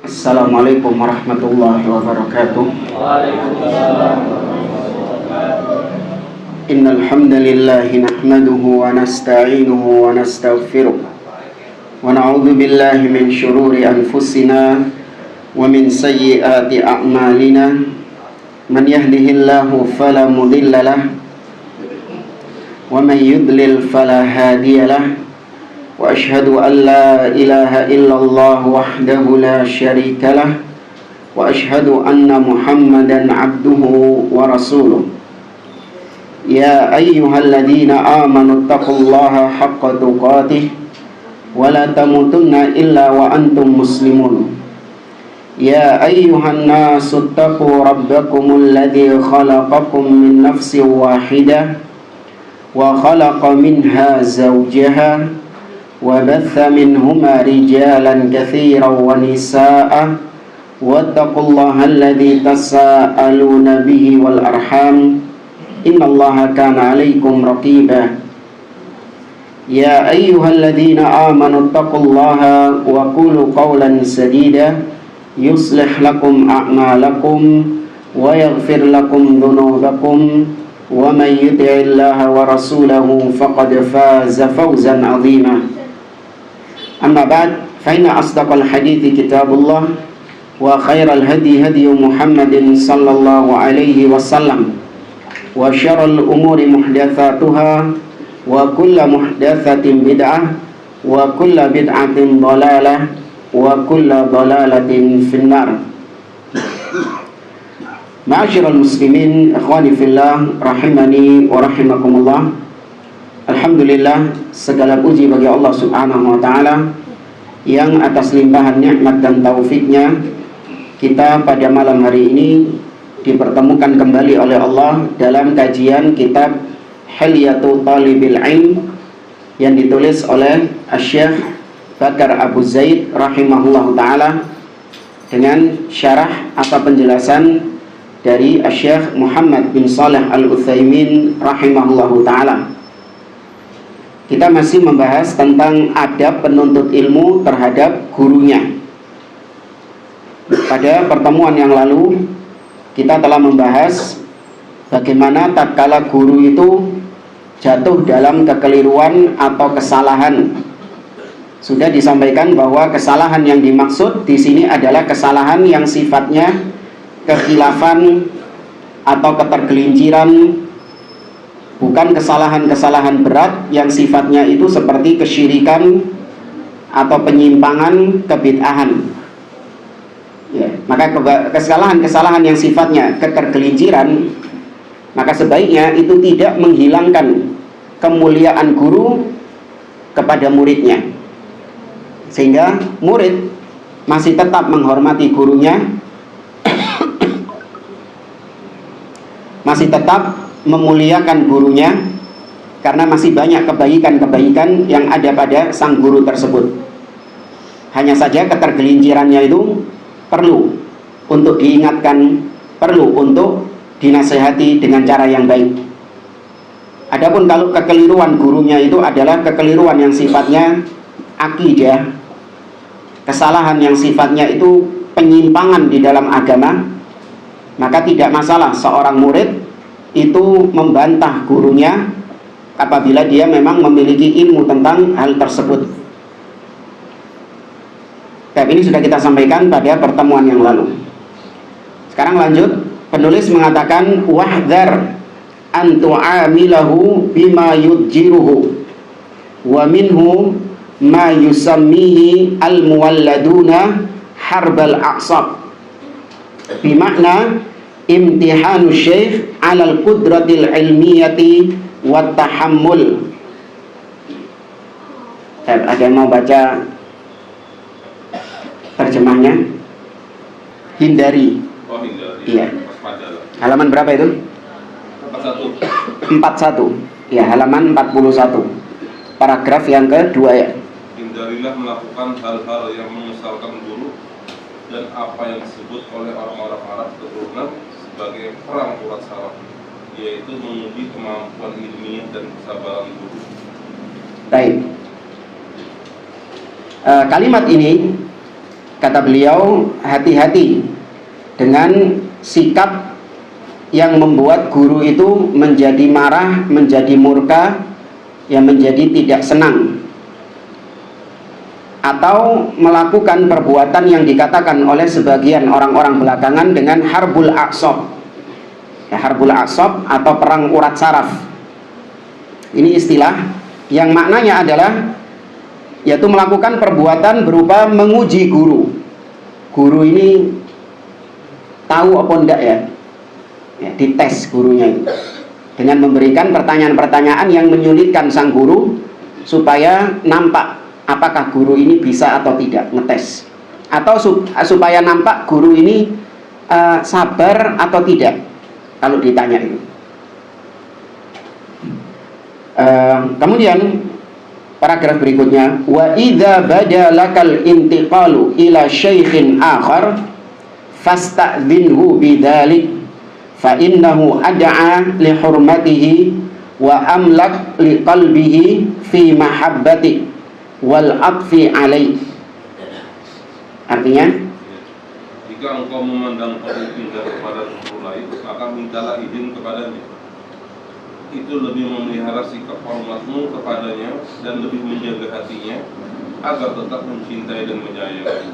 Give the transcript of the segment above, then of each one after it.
Assalamualaikum warahmatullahi wabarakatuh. Innal hamdalillah nahmaduhu wa nasta'inuhu wa nastaghfiruh wa na'udzu billahi min shururi anfusina wa min sayyiati a'malina. Man yahdihillahu fala mudilla lahu wa man yudlil fala hadiyalah. Wa ashhadu an la ilaha illallah wahdahu la syarika lah wa ashhadu anna Muhammadan abduhu wa rasuluh. Ya ayyuhalladzina amanu taqullaha haqqa tuqatih wa la tamutunna illa wa antum muslimun. Ya ayyuhan nasu taqu rabbakumul ladzi khalaqakum min nafsin wahidah wa khalaqa minha zawjaha وبث منهما رجالا كثيرا ونساء واتقوا الله الذي تساءلون به والأرحام إن الله كان عليكم رقيبا يا أيها الذين آمنوا اتقوا الله وقولوا قولا سديدا يصلح لكم أعمالكم ويغفر لكم ذنوبكم ومن يطع الله ورسوله فقد فاز فوزا عظيما. Amma ba'd, fa inna asdaqal hadithi kitabullah wa khairal hadi hadi Muhammadin sallallahu alaihi wasallam wa syarrul umuri muhdatsatuha wa kullu muhdatsatin bid'ah wa kullu bid'atin dhalalah wa kullu dhalalatin finnar. Ma'asyiral muslimin, ikhwani fillah, rahimani wa rahimakumullah. Alhamdulillah, segala puji bagi Allah Subhanahu wa ta'ala yang atas limpahan nikmat dan taufiknya kita pada malam hari ini dipertemukan kembali oleh Allah dalam kajian kitab Hilyatul Talibil Ilm yang ditulis oleh Asy-Syaikh Bakar Abu Zaid rahimahullahu ta'ala dengan syarah atau penjelasan dari Asy-Syaikh Muhammad bin Shalih Al-Utsaimin rahimahullahu ta'ala. Kita masih membahas tentang adab penuntut ilmu terhadap gurunya. Pada pertemuan yang lalu kita telah membahas bagaimana tatkala guru itu jatuh dalam kekeliruan atau kesalahan. Sudah disampaikan bahwa kesalahan yang dimaksud di sini adalah kesalahan yang sifatnya kekhilafan atau ketergelinciran, bukan kesalahan-kesalahan berat yang sifatnya itu seperti kesyirikan atau penyimpangan, kebid'ahan. Ya, maka kesalahan-kesalahan yang sifatnya ketergelinciran, maka sebaiknya itu tidak menghilangkan kemuliaan guru kepada muridnya, sehingga murid masih tetap menghormati gurunya, masih tetap memuliakan gurunya karena masih banyak kebaikan-kebaikan yang ada pada sang guru tersebut. Hanya saja ketergelincirannya itu perlu untuk diingatkan, perlu untuk dinasehati dengan cara yang baik. Adapun kalau kekeliruan gurunya itu adalah kekeliruan yang sifatnya akidah, kesalahan yang sifatnya itu penyimpangan di dalam agama, maka tidak masalah seorang murid itu membantah gurunya apabila dia memang memiliki ilmu tentang hal tersebut. Ini sudah kita sampaikan pada pertemuan yang lalu. Sekarang lanjut, penulis mengatakan wahdhar an tu'amilahu bima yudjiruhu wa minhu ma yusammihi al-muwalladuna harbal aqsab, bimakna imtihanu syekh alal qudratil ilmiyati wat tahammul. Ada yang mau baca terjemahnya? Hindari. Oh, hindari. Iya. Halaman berapa itu? 41. Ya, halaman 41. Paragraf yang kedua ya. Hindarilah melakukan hal-hal yang menyesalkan guru dan apa yang disebut oleh orang-orang Arab keturunan sebagai perang urat saraf, yaitu menguji kemampuan ilmiah dan kesabaran guru. Baik. Kalimat ini Kata beliau, hati-hati dengan sikap yang membuat guru itu menjadi marah, menjadi murka, yang menjadi tidak senang, atau melakukan perbuatan yang dikatakan oleh sebagian orang-orang belakangan dengan harbul a'sab. Ya, harbul a'sab atau perang urat saraf. Ini istilah yang maknanya adalah yaitu melakukan perbuatan berupa menguji guru. Guru ini tahu apa enggak ya? Ya, dites gurunya itu dengan memberikan pertanyaan-pertanyaan yang menyulitkan sang guru supaya nampak apakah guru ini bisa atau tidak, ngetes, atau supaya nampak guru ini sabar atau tidak kalau ditanya itu. Kemudian paragraf berikutnya, wa idza badalakal intiqalu ila syaikhin akhar fasta'dhinhu bidzalik fa innahu ad'a li hurmatihi wa amlak li qalbihi fi mahabbati wal atfi alaih. Artinya, jika engkau memandang perlu pindah kepada guru lain, maka mintalah izin kepadanya. Itu lebih memelihara sikap hormatmu kepadanya dan lebih menjaga hatinya agar tetap mencintai dan menyayangi.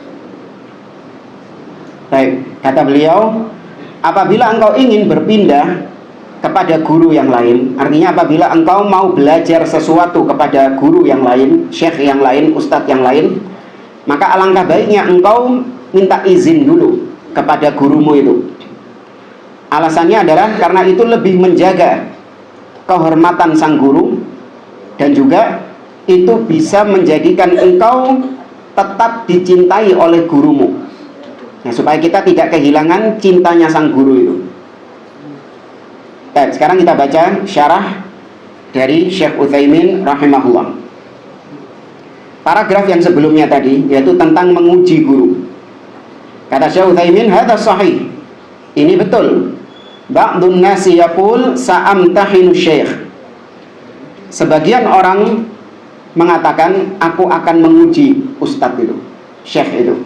Baik, kata beliau, apabila engkau ingin berpindah kepada guru yang lain, artinya apabila engkau mau belajar sesuatu kepada guru yang lain, syekh yang lain, ustadz yang lain, maka alangkah baiknya engkau minta izin dulu kepada gurumu itu. Alasannya adalah karena itu lebih menjaga kehormatan sang guru, dan juga itu bisa menjadikan engkau tetap dicintai oleh gurumu. Nah, supaya kita tidak kehilangan cintanya sang guru itu. Baik, sekarang kita baca syarah dari Syekh Utsaimin rahimahullah. Paragraf yang sebelumnya tadi yaitu tentang menguji guru. Kata Syekh Utsaimin, hadza sahih. Ini betul. Ba'dun nasi yaqul sa'amtahinu syekh. Sebagian orang mengatakan aku akan menguji ustadz itu, syekh itu.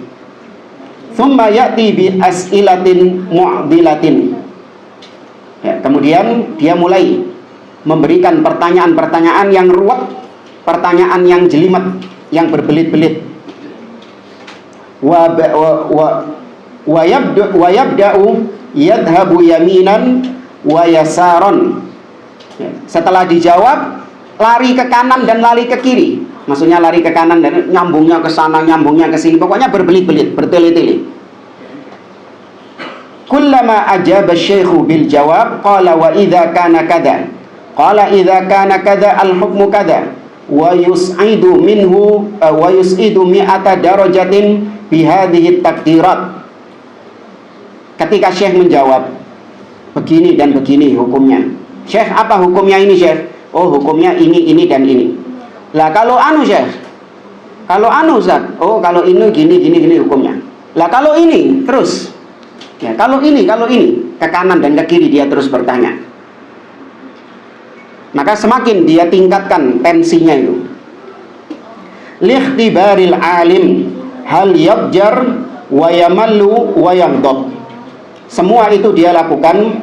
Thumma ya'ti bi as'ilatin mu'dilatin. Ya, kemudian dia mulai memberikan pertanyaan-pertanyaan yang ruwet, pertanyaan yang jelimet, yang berbelit-belit. Wa yabda'u yadhabu yaminan wa yasaron. Ya, setelah dijawab, lari ke kanan dan lari ke kiri. Maksudnya lari ke kanan dan nyambungnya ke sana, nyambungnya ke sini. Pokoknya berbelit-belit, bertele-tele. Kullama ajaba syekhu bil jawab qala wa idza kana kadza qala idza kana kadza al hukmu kadza wa yus'idu minhu wa yus'idu mi'ata darajatin bi hadhihi takdirat. Ketika syekh menjawab begini dan begini hukumnya. Syekh, apa hukumnya ini, Syekh? Oh, hukumnya ini dan ini. Lah kalau anu, Syekh, kalau anu, Ustaz, oh kalau ini gini hukumnya. Lah kalau ini terus, ya kalau ini ke kanan dan ke kiri dia terus bertanya. Maka semakin dia tingkatkan tensinya itu. Likhtibaril alim hal yabjar wa yamallu wa yaghdab. Semua itu dia lakukan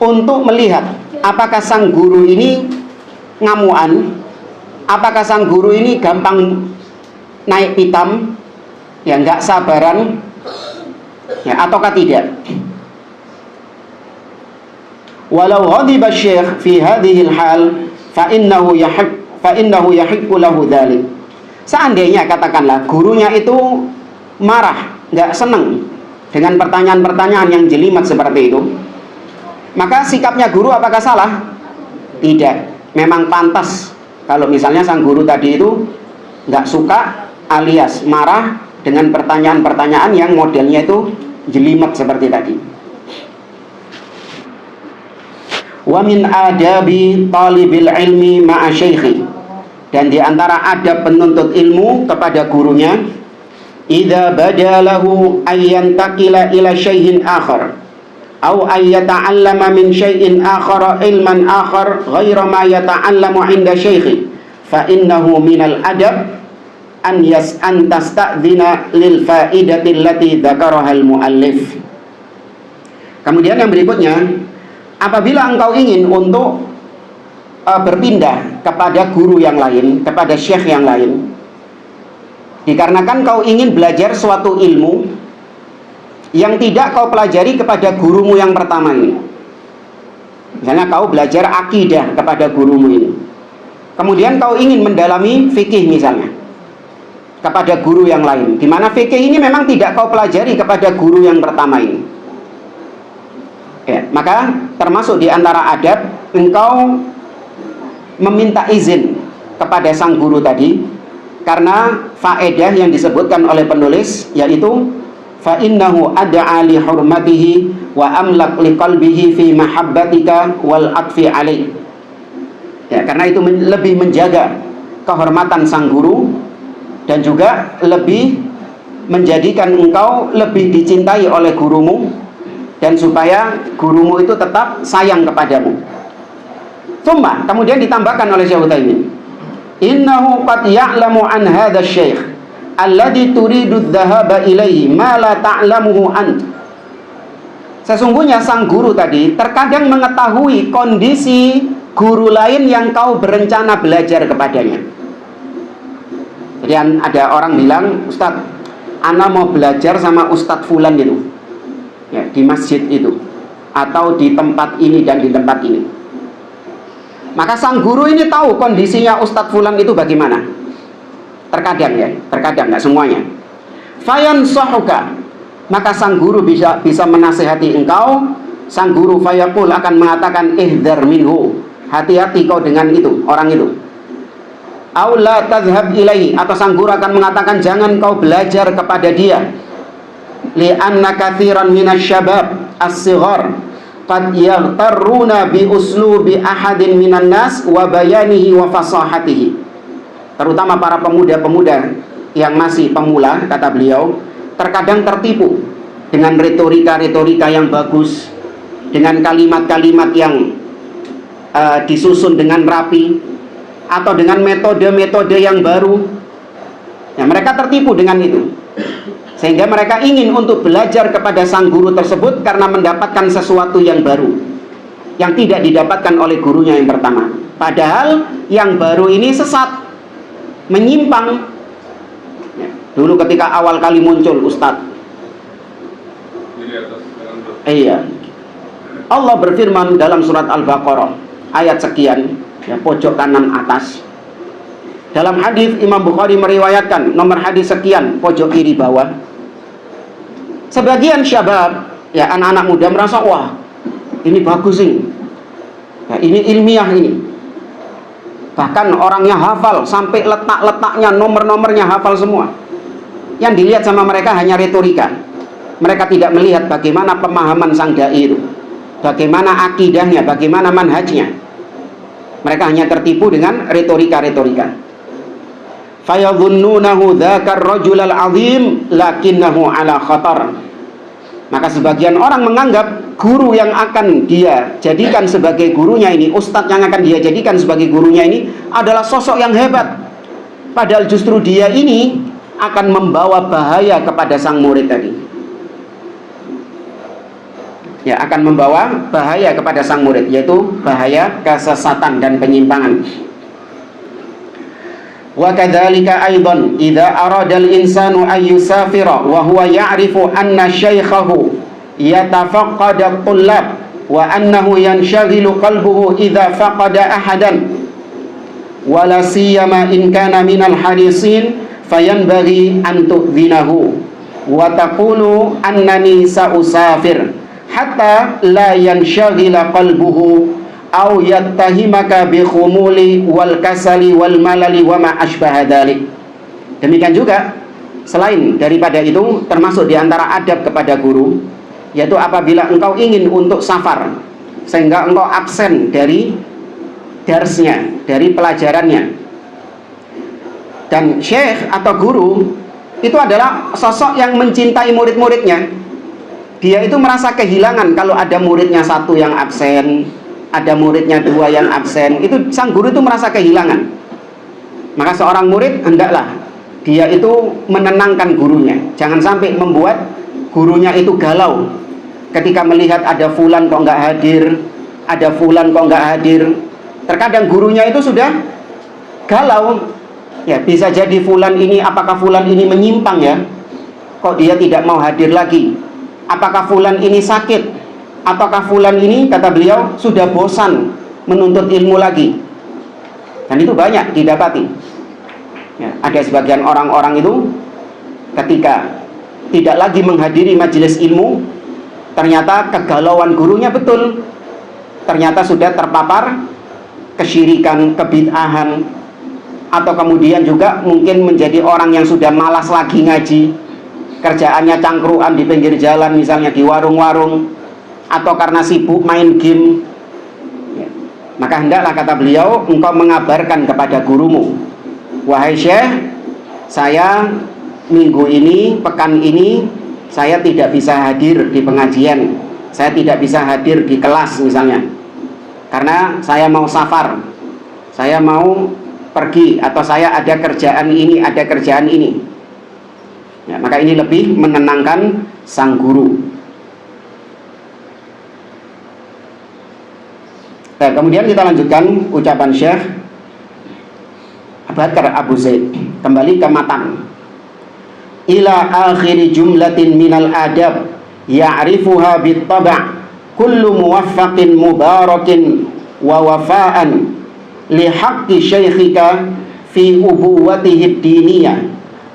untuk melihat apakah sang guru ini ngamuan, apakah sang guru ini gampang naik pitam, ya nggak sabaran, ya ataukah tidak. Walau ghadiba syekh fi hadhihi al-hal fa innahu yahiqqu lahu dzalik. Seandainya katakanlah gurunya itu marah, nggak senang dengan pertanyaan-pertanyaan yang jelimet seperti itu, maka sikapnya guru apakah salah? Tidak, memang pantas kalau misalnya sang guru tadi itu nggak suka alias marah dengan pertanyaan-pertanyaan yang modelnya itu jelimet seperti tadi. Wa min adabi talibil ilmi ma'a syaikhi, dan di antara adab penuntut ilmu kepada gurunya, idza badalahu ayyantakila ila syai'in akhar aw ayyata'allama min syai'in akhar ilman akhar ghaira ma yata'allamu 'inda syaikhi fa innahu minal adab an tasta'dzina lil faidati allati dzakaraha al muallif. Kemudian yang berikutnya, apabila engkau ingin untuk berpindah kepada guru yang lain, kepada syekh yang lain, dikarenakan kau ingin belajar suatu ilmu yang tidak kau pelajari kepada gurumu yang pertama ini. Misalnya kau belajar akidah kepada gurumu ini, kemudian kau ingin mendalami fikih misalnya kepada guru yang lain, di mana fikih ini memang tidak kau pelajari kepada guru yang pertama ini. Ya, maka termasuk di antara adab engkau meminta izin kepada sang guru tadi, karena faedah yang disebutkan oleh penulis yaitu fa innahu ad'a li hurmatihi wa amlak li qalbihi fi mahabbatika wal atfi alaih. Ya, karena itu lebih menjaga kehormatan sang guru dan juga lebih menjadikan engkau lebih dicintai oleh gurumu, dan supaya gurumu itu tetap sayang kepadamu. Kemudian ditambahkan oleh Syekh Utsaimin, innahu qad ya'lamu an hadha syekh alladhi turidu dhahaba ilaihi ma la ta'lamuhu ant. Sesungguhnya sang guru tadi terkadang mengetahui kondisi guru lain yang kau berencana belajar kepadanya. Jadi ada orang bilang, Ustadz, ana mau belajar sama Ustadz Fulan itu, ya, di masjid itu, atau di tempat ini dan di tempat ini. Maka sang guru ini tahu kondisinya Ustadz Fulan itu bagaimana. Terkadang ya, terkadang, nggak semuanya. Fayansahuka, maka sang guru bisa menasihati engkau. Sang guru fayaqul akan mengatakan ihdar minhu, hati-hati kau dengan itu, orang itu. Aw la tadhhab ilaihi, atau sang guru akan mengatakan jangan kau belajar kepada dia. Li'anna katsiran minasyabab as-sighar qad yaghtarruna bi uslubi ahadin minan nas wa bayanihi wa fasahatihi. Terutama para pemuda-pemuda yang masih pemula, kata beliau, terkadang tertipu dengan retorika-retorika yang bagus, dengan kalimat-kalimat yang disusun dengan rapi, atau dengan metode-metode yang baru. Ya, mereka tertipu dengan itu, sehingga mereka ingin untuk belajar kepada sang guru tersebut karena mendapatkan sesuatu yang baru yang tidak didapatkan oleh gurunya yang pertama. Padahal yang baru ini sesat, menyimpang. Ya, dulu ketika awal kali muncul Ustadz, iya, Allah berfirman dalam surat Al-Baqarah ayat sekian, ya, pojok kanan atas. Dalam hadis Imam Bukhari meriwayatkan nomor hadis sekian, pojok kiri bawah. Sebagian syabab, ya, anak-anak muda merasa, wah, ini bagus ini, ya, ini ilmiah ini. Bahkan orangnya hafal sampai letak-letaknya, nomor-nomornya hafal semua. Yang dilihat sama mereka hanya retorika. Mereka tidak melihat bagaimana pemahaman sang dai itu, bagaimana akidahnya, bagaimana manhajnya. Mereka hanya tertipu dengan retorika-retorika. Fayadhunnunahu dzakar rajulal azim lakinnahu ala khatar. Maka sebagian orang menganggap guru yang akan dia jadikan sebagai gurunya ini, ustadz yang akan dia jadikan sebagai gurunya ini adalah sosok yang hebat. Padahal justru dia ini akan membawa bahaya kepada sang murid tadi. Ya, akan membawa bahaya kepada sang murid, yaitu bahaya kesesatan dan penyimpangan. Wa kadzalika aidan idza arada al-insanu an yusafira wa huwa ya'rifu anna syaikhahu yatafaqqada at-tullab wa annahu yanshaghilu qalbuhu idza faqada ahadan wa la siyama in kana minal hadisin fayanbaghi an tu'dhinahu wa taqulu annani sa'usafir hatta la yanshaghila qalbuhu aw yattahimaka bi khumuli wal kasali wal malali wa ma asbaha dzalik. Demikian juga selain daripada itu, termasuk di antara adab kepada guru, yaitu apabila engkau ingin untuk safar, sehingga engkau absen dari darsnya, dari pelajarannya. Dan syekh atau guru itu adalah sosok yang mencintai murid-muridnya. Dia itu merasa kehilangan kalau ada muridnya satu yang absen, ada muridnya dua yang absen. Itu sang guru itu merasa kehilangan. Maka seorang murid hendaklah dia itu menenangkan gurunya. Jangan sampai membuat gurunya itu galau ketika melihat ada fulan kok nggak hadir, ada fulan kok nggak hadir. Terkadang gurunya itu sudah galau, ya bisa jadi fulan ini, apakah fulan ini menyimpang ya, kok dia tidak mau hadir lagi, apakah fulan ini sakit, apakah fulan ini, kata beliau, sudah bosan menuntut ilmu lagi. Dan itu banyak didapati ya, ada sebagian orang-orang itu ketika tidak lagi menghadiri majelis ilmu, ternyata kegalauan gurunya betul, ternyata sudah terpapar kesyirikan, kebid'ahan, atau kemudian juga mungkin menjadi orang yang sudah malas lagi ngaji, kerjaannya cangkruan di pinggir jalan, misalnya di warung-warung, atau karena sibuk main game ya. Maka hendaklah, kata beliau, engkau mengabarkan kepada gurumu, wahai syekh, saya minggu ini, pekan ini, saya tidak bisa hadir di pengajian, saya tidak bisa hadir di kelas misalnya, karena saya mau safar, saya mau pergi, atau saya ada kerjaan ini, ada kerjaan ini ya, maka ini lebih menenangkan sang guru. Nah, kemudian kita lanjutkan ucapan Syekh Bakar Abu Zaid, kembali ke matan. Ila akhiri jumlatin minal adab ya'rifuha bittaba' kullu muwaffaqin mubarakin wa wafa'an li haqqi syekhika fi ubuwatihi diniyah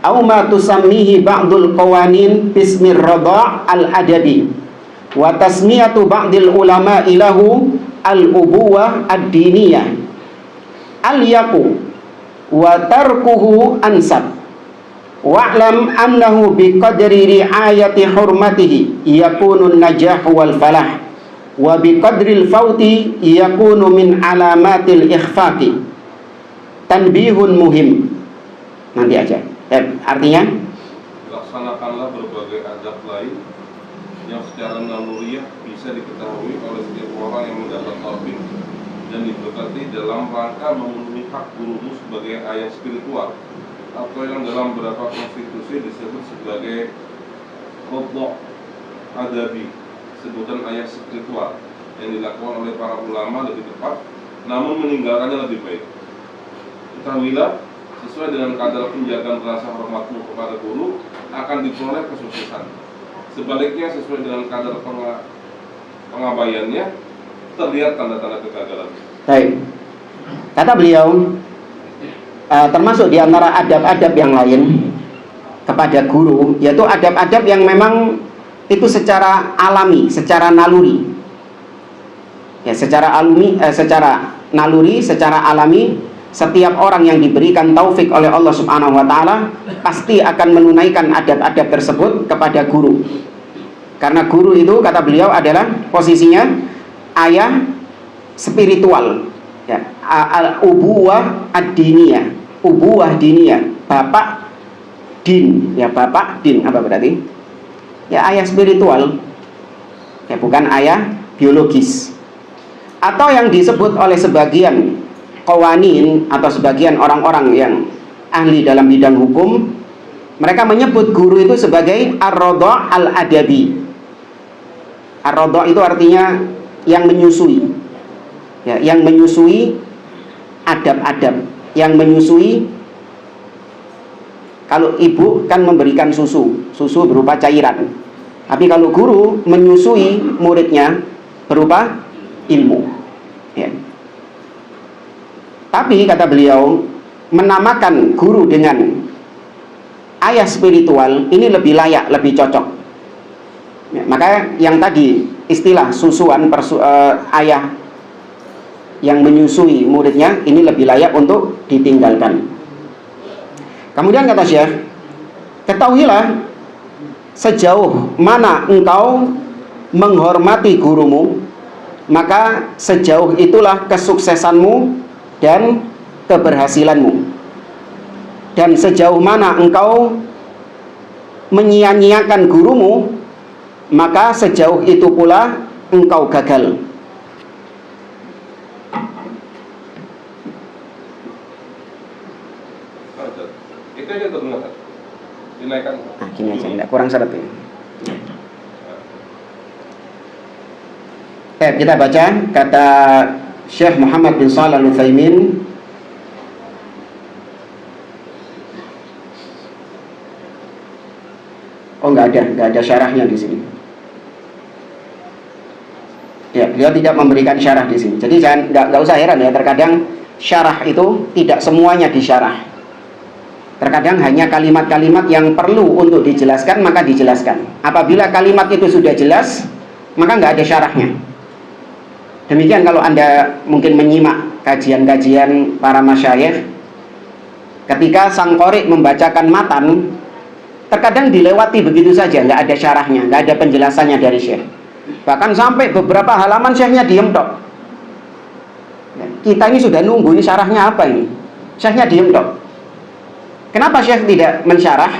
aw ma tusammihi ba'dul qawanin bismir rada' al-adabi wa tasmiyatu ba'dil ulama ilahu al-ubuwah ad-diniyah al-yaqu wa tarkuhu ansab wa'lam annahu biqadri ri'ayati hurmatihi yakunun najah wal falah wa biqadril fauti yakunu min alamatil ikhfaqi. Tanbihun muhim. Nanti aja artinya, laksanakanlah berbagai adab lain yang secara naluriah bisa diketahui oleh setiap orang yang mendapat taufik dan diberkati dalam rangka memenuhi hak gurumu sebagai ayah spiritual, atau yang dalam beberapa konstitusi disebut sebagai qadha adabi, sebutan ayah spiritual yang dilakukan oleh para ulama lebih tepat, namun meninggalkannya lebih baik. Ketahuilah, sesuai dengan kadar penjagaan rasa hormatmu kepada guru akan diperoleh kesuksesan. Sebaliknya, sesuai dengan kadar pengabaiannya terlihat tanda-tanda kegagalan. Baik, kata beliau, termasuk di antara adab-adab yang lain kepada guru, yaitu adab-adab yang memang itu secara alami, secara naluri ya, secara naluri, secara alami. Setiap orang yang diberikan taufik oleh Allah Subhanahu wa ta'ala pasti akan menunaikan adab-adab tersebut kepada guru, karena guru itu, kata beliau, adalah posisinya ayah spiritual ya, al-ubuwah ad-diniyah, ubuwah diniyah, bapak din ya, bapak din apa berarti? Ya, ayah spiritual ya, bukan ayah biologis. Atau yang disebut oleh sebagian qawanin atau sebagian orang-orang yang ahli dalam bidang hukum, mereka menyebut guru itu sebagai ar-radha' al-adabi. Ar-radha' itu artinya yang menyusui ya, yang menyusui adab-adab, yang menyusui. Kalau ibu kan memberikan susu berupa cairan, tapi kalau guru menyusui muridnya berupa ilmu ya. Tapi kata beliau, menamakan guru dengan ayah spiritual ini lebih layak, lebih cocok ya, maka yang tadi istilah susuan ayah yang menyusui muridnya ini lebih layak untuk ditinggalkan. Kemudian kata Syekh, ketahuilah sejauh mana engkau menghormati gurumu, maka sejauh itulah kesuksesanmu dan keberhasilanmu. Dan sejauh mana engkau menyia-nyiakan gurumu, maka sejauh itu pula engkau gagal. Itu aja tuh benar. Dinaikkan. Nah, gini aja, enggak kurang seret ini. Kita baca kata Syekh Muhammad bin Shalih Al-Utsaimin. Oh, enggak ada syarahnya di sini. Ya, beliau tidak memberikan syarah di sini. Jadi enggak usah heran ya, terkadang syarah itu tidak semuanya disyarah. Terkadang hanya kalimat-kalimat yang perlu untuk dijelaskan maka dijelaskan. Apabila kalimat itu sudah jelas, maka enggak ada syarahnya. Demikian kalau Anda mungkin menyimak kajian-kajian para masyayikh, ketika sang qori membacakan matan, terkadang dilewati begitu saja, nggak ada syarahnya, nggak ada penjelasannya dari syekh. Bahkan sampai beberapa halaman syekhnya diem tok. Kita ini sudah nunggu, ini syarahnya apa ini? Syekhnya diem tok. Kenapa syekh tidak mensyarah?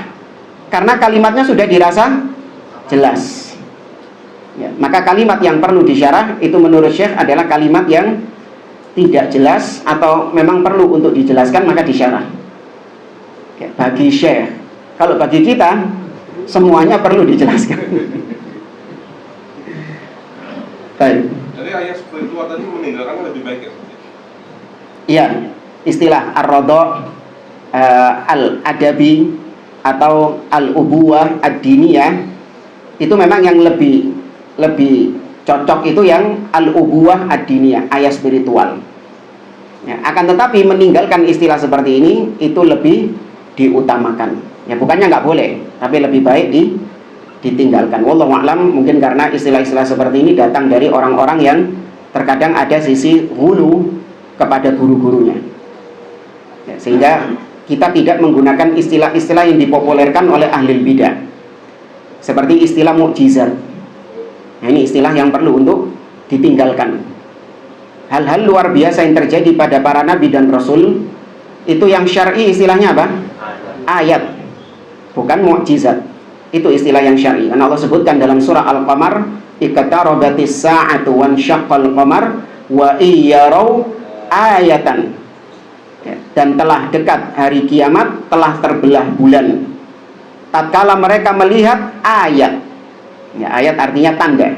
Karena kalimatnya sudah dirasa jelas. Ya, maka kalimat yang perlu disyarah itu menurut syekh adalah kalimat yang tidak jelas atau memang perlu untuk dijelaskan maka disyarah. Ya, bagi syekh. Kalau bagi kita semuanya perlu dijelaskan. Baik. Jadi ayat spiritual tadi meninggalkan lebih baik ya? Iya, istilah ar-radha al-adabi atau al-ubuwah ad-diniyah itu memang yang lebih cocok itu yang al-ubuwah ad-diniyah, ayah spiritual. Ya, akan tetapi meninggalkan istilah seperti ini itu lebih diutamakan. Ya, bukannya nggak boleh, tapi lebih baik ditinggalkan. Wallahu a'lam, mungkin karena istilah-istilah seperti ini datang dari orang-orang yang terkadang ada sisi hulu kepada guru-gurunya. Ya, sehingga kita tidak menggunakan istilah-istilah yang dipopulerkan oleh ahli bidah. Seperti istilah mukjizat. Nah, ini istilah yang perlu untuk ditinggalkan. Hal-hal luar biasa yang terjadi pada para nabi dan rasul itu yang syar'i istilahnya apa? Ayat, bukan mukjizat. Itu istilah yang syar'i. Karena Allah sebutkan dalam surah Al-Qamar, iqtarabatis sa'atu wan syaqqal qamar wa iyyaraw ayatan. Ya, dan telah dekat hari kiamat, telah terbelah bulan. Tatkala mereka melihat ayat. Ya, ayat artinya tanda.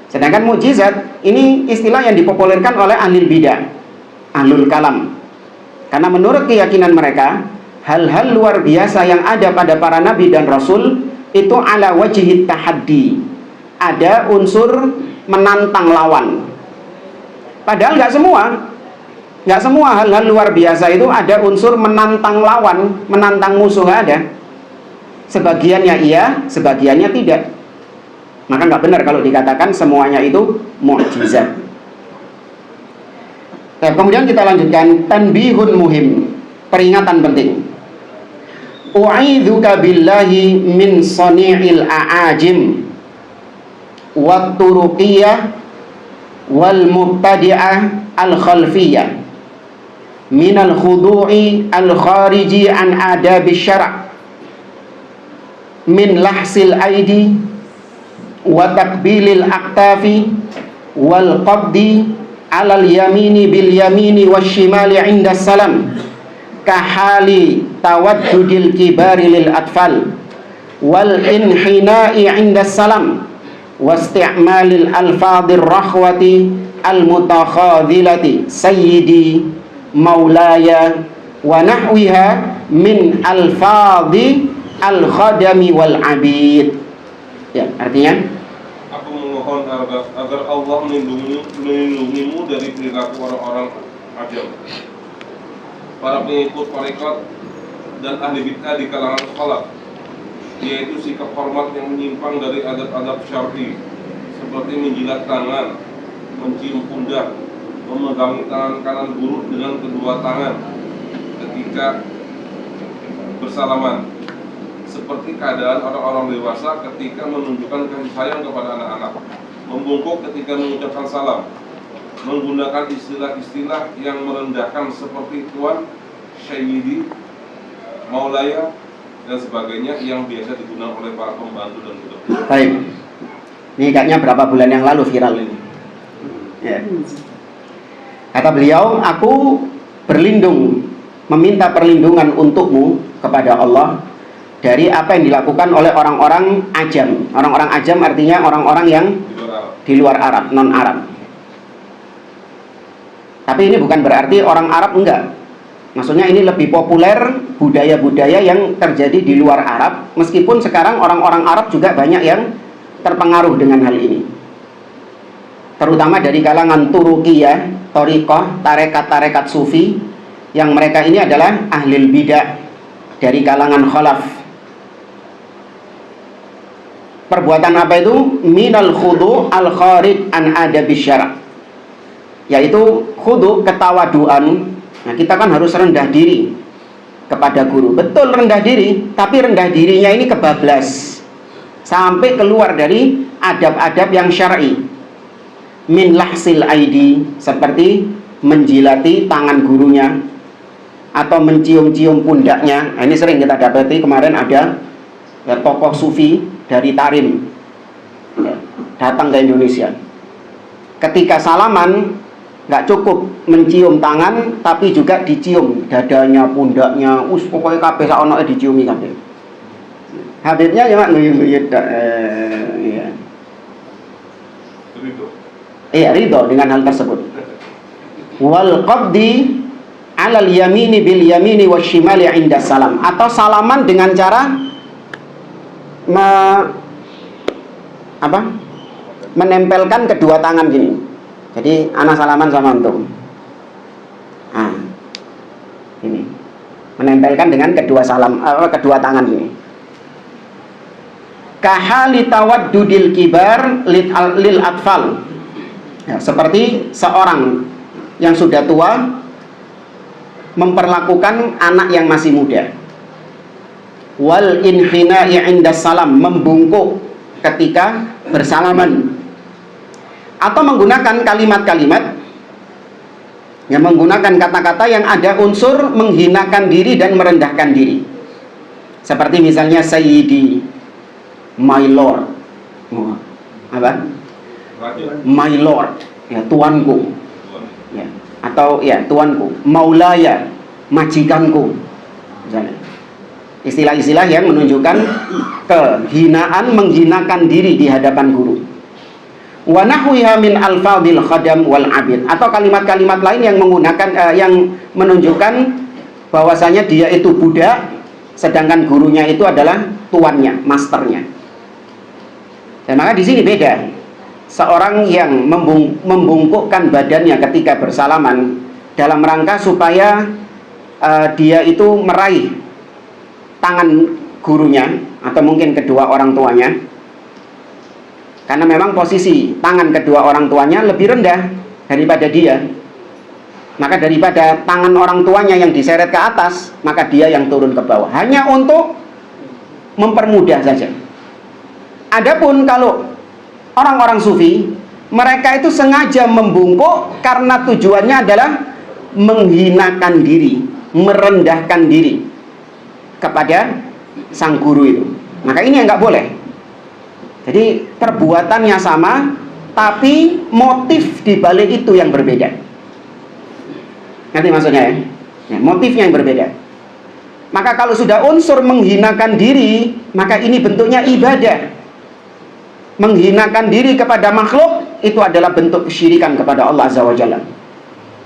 Sedangkan mukjizat ini istilah yang dipopulerkan oleh ahli bidah, ahlul kalam. Karena menurut keyakinan mereka, hal-hal luar biasa yang ada pada para nabi dan rasul itu ala wajhit tahaddi. Ada unsur menantang lawan. Padahal nggak semua hal-hal luar biasa itu ada unsur menantang lawan, menantang musuh ada. Sebagiannya iya, sebagiannya tidak. Maka nggak benar kalau dikatakan semuanya itu mukjizat. Nah, kemudian kita lanjutkan tanbihun muhim, peringatan penting. U'idzuka billahi min sani'il a'ajim wat turuqiyah wal mubtadi'ah al khalfiyah min al khudu'i al khariji an adabi syara' min lahsil aidi wa takbilil aktafi wal qabdi alal yamini bil yamini wasyimali inda salam kahali tawaddudil kibari lil atfal wal inhina'i inda salam wasti'malil alfadhir rahwati al mutakhadhilati sayyidi maulaya wa nahwiha min alfadhi al khadami wal abid. Ya, artinya aku memohon agar Allah melindungimu dari perilaku orang-orang ajam, para pengikut tarekat dan ahli bid'ah di kalangan khalaf, yaitu sikap hormat yang menyimpang dari adab-adab syar'i seperti menjilat tangan, mencium pundak, memegang tangan kanan guru dengan kedua tangan ketika bersalaman, seperti keadaan orang-orang dewasa ketika menunjukkan kasih sayang kepada anak-anak, membungkuk ketika mengucapkan salam, menggunakan istilah-istilah yang merendahkan seperti tuan, sayyidi, maulaya, dan sebagainya yang biasa digunakan oleh para pembantu dan budak. Baik. Ini kayaknya berapa bulan yang lalu viral ini. Ya. Kata beliau, aku berlindung meminta perlindungan untukmu kepada Allah dari apa yang dilakukan oleh orang-orang ajam. Orang-orang ajam artinya orang-orang yang di luar Arab, non-Arab. Tapi ini bukan berarti orang Arab enggak. Maksudnya ini lebih populer budaya-budaya yang terjadi di luar Arab, meskipun sekarang orang-orang Arab juga banyak yang terpengaruh dengan hal ini. Terutama dari kalangan Turukiyah, Thariqah, tarekat-tarekat Sufi, yang mereka ini adalah ahlil bidah dari kalangan khalaf. Perbuatan apa itu? Minal khudu' al kharij an adabis syara', yaitu khudu', ketawaduan. Nah, kita kan harus rendah diri kepada guru. Betul rendah diri, tapi rendah dirinya ini kebablas sampai keluar dari adab-adab yang syar'i. Min lahsil aidi, seperti menjilati tangan gurunya atau mencium-cium pundaknya. Nah, ini sering kita dapati. Kemarin ada tokoh sufi dari Tarim datang ke Indonesia. Ketika salaman, nggak cukup mencium tangan, tapi juga dicium dadanya, pundaknya, pokoknya kabeh sak onoke diciumi kabeh. Habibnya ya mak nguyut-nguyut. Iya. Ridho dengan hal tersebut. Wal qabdi 'alal yamini bil yamini wasyimali 'inda salam, atau salaman dengan cara menempelkan kedua tangan gini. Jadi anak salaman sama antum. Ini menempelkan dengan kedua tangan ini. Kahali tawaddudil kibar lil atfal. Ya, seperti seorang yang sudah tua memperlakukan anak yang masih muda. Wal inhina'i 'inda salam, membungkuk ketika bersalaman. Atau menggunakan kalimat-kalimat yang menggunakan kata-kata yang ada unsur menghinakan diri dan merendahkan diri. Seperti misalnya sayyidi, my lord. Apa? My lord, ya tuanku. Ya, atau ya tuanku, maulaya, majikanku. Misalnya. Istilah-istilah yang menunjukkan kehinaan, menghinakan diri di hadapan guru. Wa nahwiha min alfadhil khadam wal abid, atau kalimat-kalimat lain yang menggunakan yang menunjukkan bahwasanya dia itu budak, sedangkan gurunya itu adalah tuannya, masternya. Dan maka di sini beda. Seorang yang membungkukkan badannya ketika bersalaman dalam rangka supaya dia itu meraih tangan gurunya atau mungkin kedua orang tuanya, karena memang posisi tangan kedua orang tuanya lebih rendah daripada dia. Maka daripada tangan orang tuanya yang diseret ke atas, maka dia yang turun ke bawah, hanya untuk mempermudah saja. Adapun kalau orang-orang sufi, mereka itu sengaja membungkuk karena tujuannya adalah menghinakan diri, merendahkan diri kepada sang guru itu. Maka ini yang nggak boleh. Jadi perbuatannya sama, tapi motif di balik itu yang berbeda. Ngerti maksudnya ya? Ya, motifnya yang berbeda. Maka kalau sudah unsur menghinakan diri, maka ini bentuknya ibadah. Menghinakan diri kepada makhluk itu adalah bentuk kesyirikan kepada Allah Azza wa Jalla.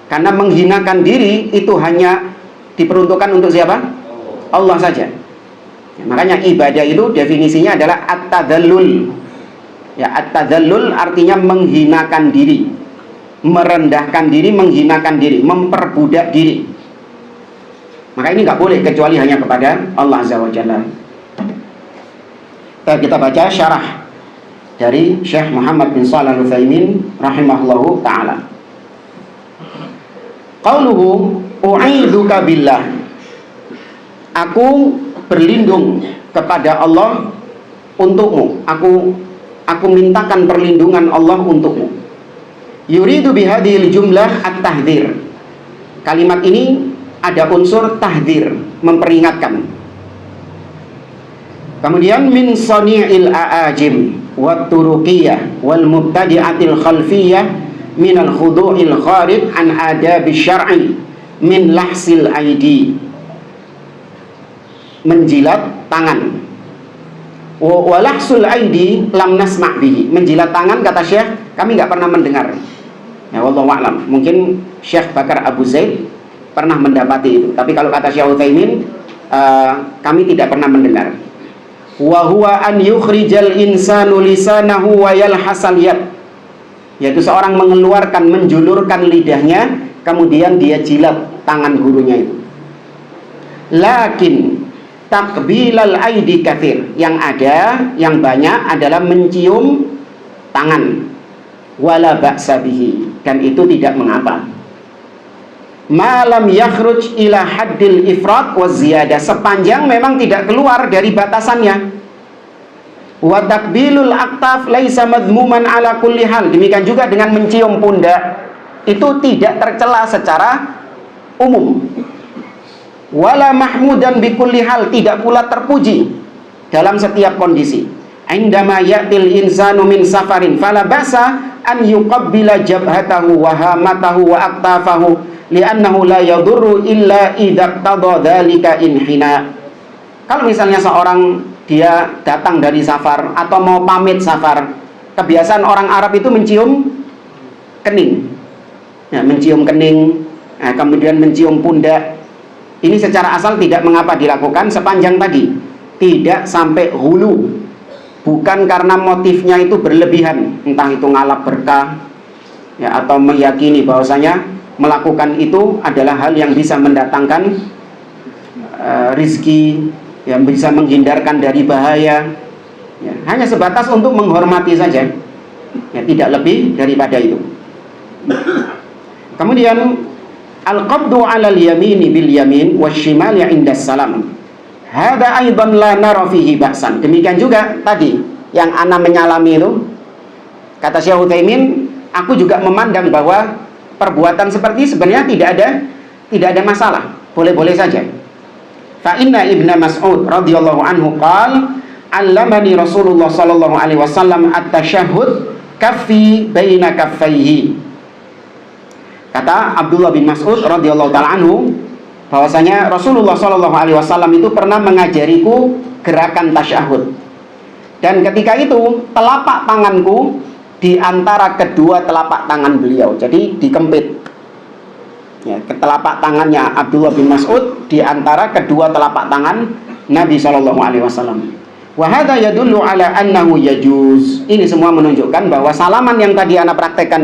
Karena menghinakan diri itu hanya diperuntukkan untuk siapa? Allah saja. Ya, makanya ibadah itu definisinya adalah at-tadallul. Ya, at-tadallul artinya menghinakan diri, merendahkan diri, menghinakan diri, memperbudak diri. Maka ini nggak boleh kecuali hanya kepada Allah Azza wa Jalla. Kita baca syarah dari Syekh Muhammad bin Shalih Al-Utsaimin rahimahullahu taala. Qauluhu u'iduka billah. Aku berlindung kepada Allah untukmu. Aku mintakan perlindungan Allah untukmu. Yuridu bihadhil jumlah at-tahdhir. Kalimat ini ada unsur tahdhir, memperingatkan. Kemudian min sani'il a'ajim wa turuqiyah wal mubtadi'atil khalfiyah min al khudu'il kharij an adabi syar'i min lahsil aidi, menjilat tangan. Wa lahsul aidi lam nasma' bihi, menjilat tangan kata Syekh kami nggak pernah mendengar. Ya wallahu a'lam. Mungkin Syekh Bakar Abu Zaid pernah mendapati itu, tapi kalau kata Syekh Utsaimin kami tidak pernah mendengar. Wa huwa an yukhrijal insanu lisanahu wa yalhasal yad, yaitu seorang mengeluarkan, menjulurkan lidahnya, kemudian dia jilat tangan gurunya itu. Lakin takbilal aidi kathir, yang ada, yang banyak adalah mencium tangan. Wala ba'sa bihi, dan itu tidak mengapa. Malam yakhruj ila haddil ifrat wa ziyadah, sepanjang memang tidak keluar dari batasannya. Wa takbilul aktaf laisa madmuman ala kulli hal, demikian juga dengan mencium pundak, itu tidak tercela secara umum. Wala mahmudan bi kulli hal, tidak pula terpuji dalam setiap kondisi. Indama ya'til insanu min safarin fala ba'sa an yuqabbila jabhatahu wa hamatahu wa aktafahu li'annahu la yadurru illa idza qtada dzalika inhina. Kalau misalnya seorang dia datang dari safar atau mau pamit safar, kebiasaan orang Arab itu mencium kening, ya, mencium kening, kemudian mencium pundak. Ini secara asal tidak mengapa dilakukan sepanjang tadi tidak sampai hulu, bukan karena motifnya itu berlebihan, entah itu ngalap berkah, ya, atau meyakini bahwasanya melakukan itu adalah hal yang bisa mendatangkan rizki, yang bisa menghindarkan dari bahaya, ya, hanya sebatas untuk menghormati saja, ya, tidak lebih daripada itu. Kemudian al-qabdu 'alal yamini bil yamin wasyimali 'inda salam, hada aidan la nara fihi ba'san. Demikian juga tadi yang ana menyalami itu, kata Syekh Utsaimin, aku juga memandang bahwa perbuatan seperti sebenarnya tidak ada masalah, boleh-boleh saja. Fa inna Ibnu Mas'ud radhiyallahu anhu qala allamani Rasulullah sallallahu alaihi wasallam at-tasyahhud kaffi baina kaffaihi. Kata Abdullah bin Mas'ud radhiyallahu taala anhu bahwasanya Rasulullah sallallahu alaihi wasallam itu pernah mengajariku gerakan tasyahud. Dan ketika itu telapak tanganku di antara kedua telapak tangan beliau. Jadi dikempit. Ya, telapak tangannya Abdullah bin Mas'ud di antara kedua telapak tangan Nabi sallallahu alaihi wasallam. Wa hadza yadullu ala annahu yajuz. Ini semua menunjukkan bahwa salaman yang tadi ana praktekkan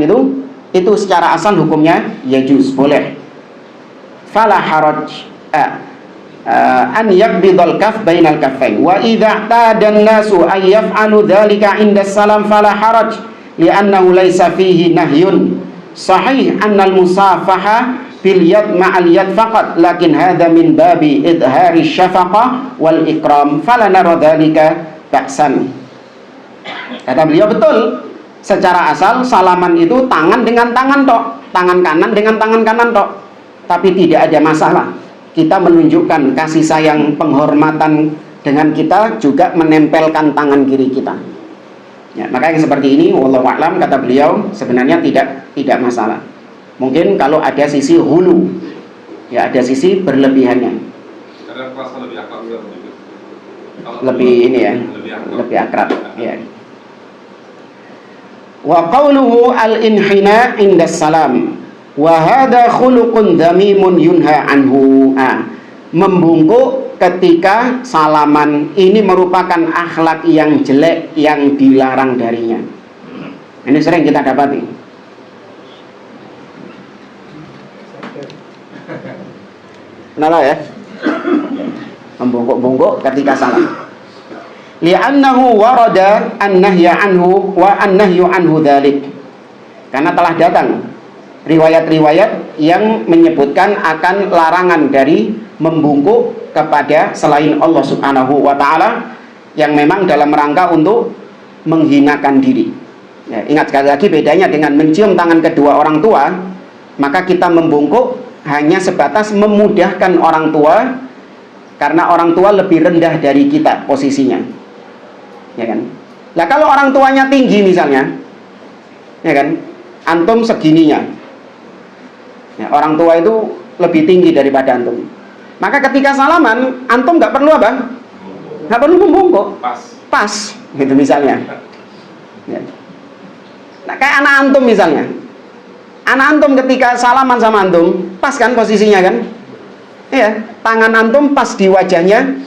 itu secara asal hukumnya yajuz, boleh. Fala haraj an yaqbidal kaf bainal kaffain wa idza ta'adan nasu ay yaf'alu dzalika 'inda salam fala haraj li'annahu laysa fihi nahyun sahih annal musafaha bil yad ma'al yad faqat lakin hadza min babi idhari syafaqah wal ikram fala nara dzalika ba'san. Kata beliau, betul, secara asal salaman itu tangan dengan tangan tok, tangan kanan dengan tangan kanan tok, tapi tidak ada masalah kita menunjukkan kasih sayang, penghormatan dengan kita juga menempelkan tangan kiri kita. Ya, maka yang seperti ini wallahu a'lam, kata beliau, sebenarnya tidak masalah. Mungkin kalau ada sisi hulu, ya ada sisi berlebihannya. Karena rasa lebih akrab juga. Lebih ini ya, lebih akrab. Ya. Wa qawluhu al-inhina inda salam wa hadha khuluqun dhamimun yunha anhu. Membungkuk ketika salaman ini merupakan akhlak yang jelek yang dilarang darinya. Ini sering kita dapati. Kenapa ya? Membungkuk-bungkuk ketika salam. Li'annahu warada an-nahya anhu wa an-nahyu anhu dzalik. Karena telah datang riwayat-riwayat yang menyebutkan akan larangan dari membungkuk kepada selain Allah Subhanahu wa taala yang memang dalam rangka untuk menghinakan diri. Ya, ingat sekali lagi bedanya dengan mencium tangan kedua orang tua, maka kita membungkuk hanya sebatas memudahkan orang tua karena orang tua lebih rendah dari kita posisinya. Ya kan? Nah, kalau orang tuanya tinggi misalnya, ya kan? Antum segininya. Ya, orang tua itu lebih tinggi daripada antum. Maka ketika salaman, antum nggak perlu apa? Nggak perlu membungkuk. Pas, gitu misalnya. Ya. Nah, kayak anak antum misalnya. Anak antum ketika salaman sama antum, pas kan posisinya kan? Iya, tangan antum pas di wajahnya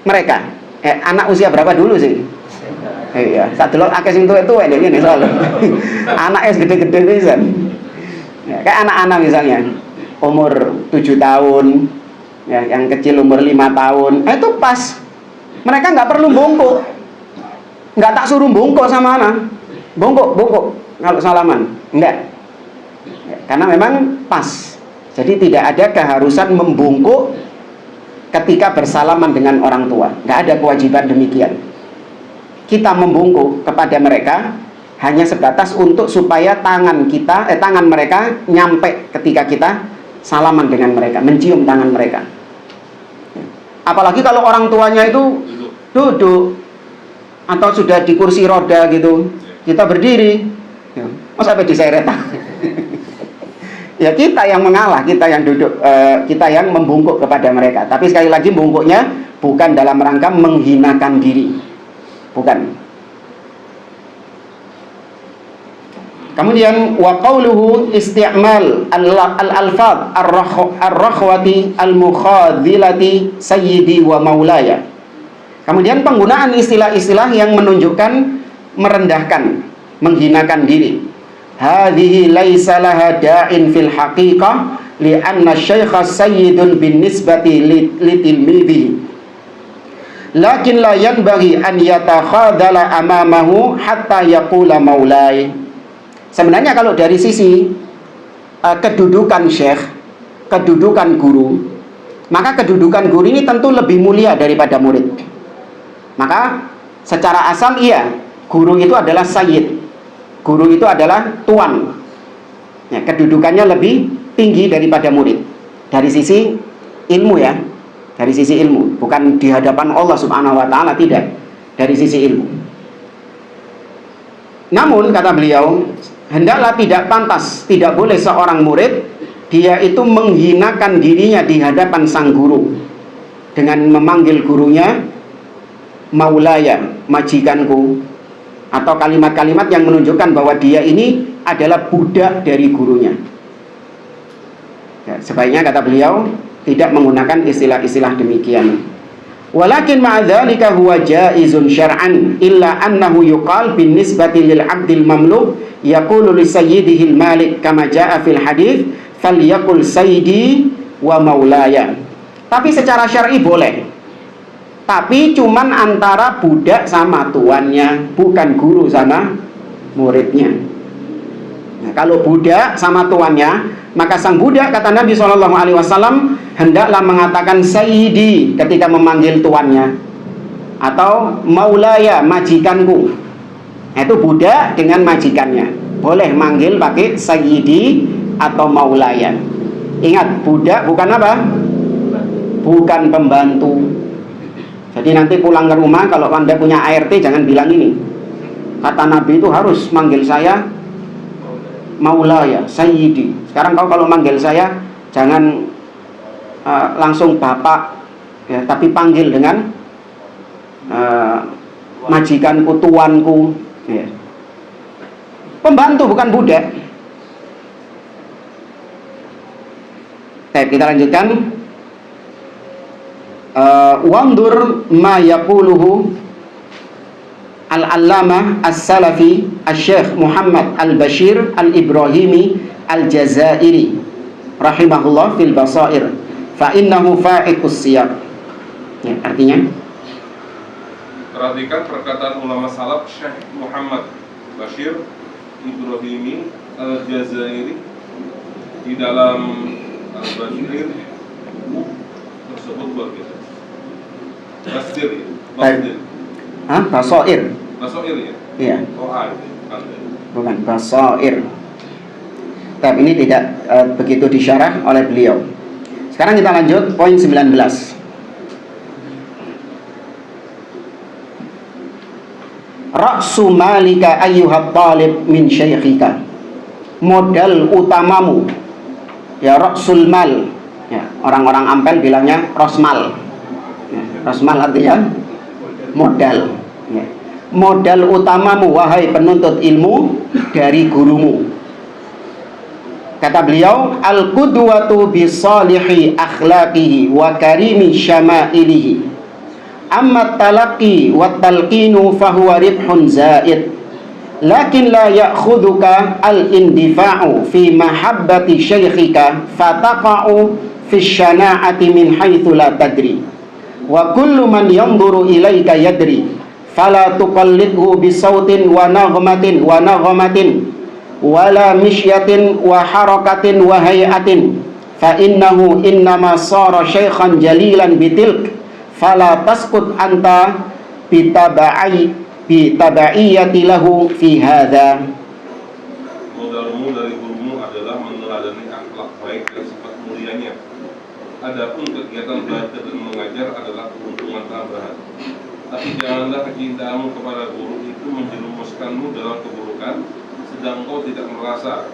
mereka. Anak usia berapa dulu sih? Iya, satu lho akeh sing tuwek-tuwek dene soalnya. Anak es gede-gede pisan. Ya, kayak anak-anak misalnya umur 7 tahun, ya, yang kecil umur 5 tahun. Itu pas. Mereka nggak perlu bongkok. Nggak tak suruh bongkok sama anak. Bongkok kalau salaman. Enggak. Ya, karena memang pas. Jadi tidak ada keharusan membungkuk ketika bersalaman dengan orang tua. Nggak ada kewajiban demikian. Kita membungkuk kepada mereka hanya sebatas untuk supaya tangan mereka nyampe ketika kita salaman dengan mereka, mencium tangan mereka. Apalagi kalau orang tuanya itu duduk atau sudah di kursi roda gitu, kita berdiri, masa sampai diseret. Ya kita yang mengalah, kita yang duduk, kita yang membungkuk kepada mereka. Tapi sekali lagi bungkuknya bukan dalam rangka menghinakan diri, bukan. Kemudian wa qauluhu isti'mal al-alfaz ar-rakhwati al-mukhadhilati sayyidi wa maulaya. Kemudian penggunaan istilah-istilah yang menunjukkan merendahkan, menghinakan diri. Hadhihi laisa laha da'in fil haqiqah li'anna syaikha sayyidun bin nisbati li tilmidhi. Lakin la yanbaghi an yatakhadhala amamahu hatta yaqula maulai. Sebenarnya kalau dari sisi kedudukan syekh, kedudukan guru, maka kedudukan guru ini tentu lebih mulia daripada murid. Maka secara asal iya, guru itu adalah sayyid, guru itu adalah tuan, ya, kedudukannya lebih tinggi daripada murid. Dari sisi ilmu ya, dari sisi ilmu, bukan di hadapan Allah Subhanahu wa Ta'ala, tidak, dari sisi ilmu. Namun kata beliau, hendaklah tidak pantas, tidak boleh seorang murid dia itu menghinakan dirinya di hadapan sang guru dengan memanggil gurunya maulaya, majikanku, atau kalimat-kalimat yang menunjukkan bahwa dia ini adalah budak dari gurunya. Ya, sebaiknya kata beliau tidak menggunakan istilah-istilah demikian. Walakin ma'adzalika huwa jaizun syar'an illa annahu yuqal bin nisbati lil 'abdil mamluk yaqulu li sayyidihi al-malik kama jaa fil hadits falyaqul sayyidi wa maulaya. Tapi secara syar'i boleh. Tapi cuman antara budak sama tuannya, bukan guru sama muridnya. Nah, kalau budak sama tuannya, maka sang budak, kata Nabi SAW, hendaklah mengatakan sayyidi ketika memanggil tuannya, atau maulaya, majikanku. Itu budak dengan majikannya, boleh manggil pakai sayyidi atau maulaya. Ingat, budak bukan apa? Bukan pembantu. Jadi nanti pulang ke rumah, kalau Anda punya ART, jangan bilang ini. Kata Nabi itu harus manggil saya maulaya, sayyidi. Sekarang kau kalau manggil saya, jangan langsung bapak, ya, tapi panggil dengan majikanku, tuanku, ya. Pembantu bukan budak. Baik, kita lanjutkan. Wandur ma yaquluhu al-allamah as-salafi al-syekh Muhammad al-Bashir al-Ibrahimi al-Jazairi rahimahullah fil basair fa innahu fa'iqus siyaq. Ya, artinya perhatikan perkataan ulama salaf Syekh Muhammad Bashir Ibrahimi al-Jazairi di dalam al-Bashir tersebut berbeda. Basir, basir. Hah? Basair. Basair ya? Iya. Oh, bukan basair. Tapi ini tidak begitu disyarah oleh beliau. Sekarang kita lanjut poin 19. Ra'su malika ayyuhat talib min syekhika. Modal utamamu ya Rasul Mal, ya, orang-orang Ampel bilangnya Rosmal, ya, Rosmal artinya modal, ya. Modal utamamu wahai penuntut ilmu dari gurumu. Kata beliau, al-qudwatu bisalihi akhlaqihi wa karimi syama'ilihi, amma talaqi wa talqinu fahuwa ribhun zaid, lakin la ya'khudhuka al-indifa'u fi mahabbati syekhika fataqa'u fi syana'ati min haitsu la tadri, wa kullu man yanzuru ilaika yadri, fala tuqallidhu bisautin wa naghmatin wala misyatin wa harakatin wa hayatin, fa innahu innama sara syaikhan jalilan bitilk, fala tasqut anta bitabaiyati lahu fi hadha. Modalmu dari gurumu adalah meneladani akhlak baik dan sifat mulianya. Adapun kegiatan belajar dan mengajar adalah keuntungan tambahan. Tapi janganlah kecintaanmu kepada guru itu menjerumuskanmu dalam keburukan, sedang kau tidak merasa.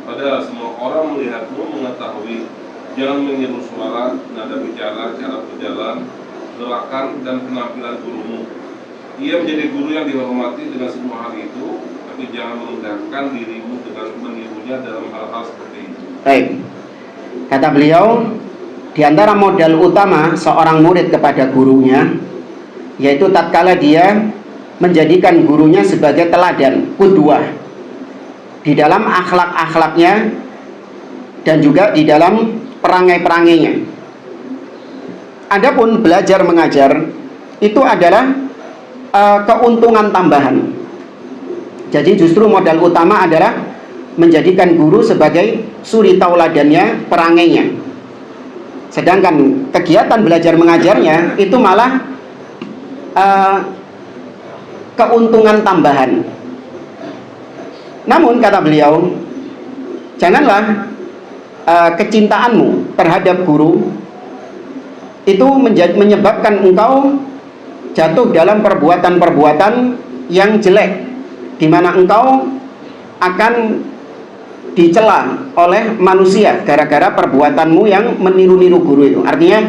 Padahal semua orang melihatmu mengetahui. Jangan meniru suara, nada bicara, cara berjalan, gerakan, dan penampilan gurumu. Ia menjadi guru yang dihormati dengan semua hal itu, tapi jangan merendahkan dirimu dengan menirunya dalam hal-hal seperti itu. Baik, kata beliau, di antara modal utama seorang murid kepada gurunya, yaitu tatkala dia menjadikan gurunya sebagai teladan, qudwah, di dalam akhlak-akhlaknya dan juga di dalam perangai-perangainya. Adapun belajar mengajar itu adalah keuntungan tambahan. Jadi justru modal utama adalah menjadikan guru sebagai suri tauladannya, perangainya. Sedangkan kegiatan belajar mengajarnya itu malah keuntungan tambahan. Namun kata beliau, janganlah kecintaanmu terhadap guru itu menyebabkan engkau jatuh dalam perbuatan-perbuatan yang jelek, di mana engkau akan dicela oleh manusia gara-gara perbuatanmu yang meniru-niru guru itu. Artinya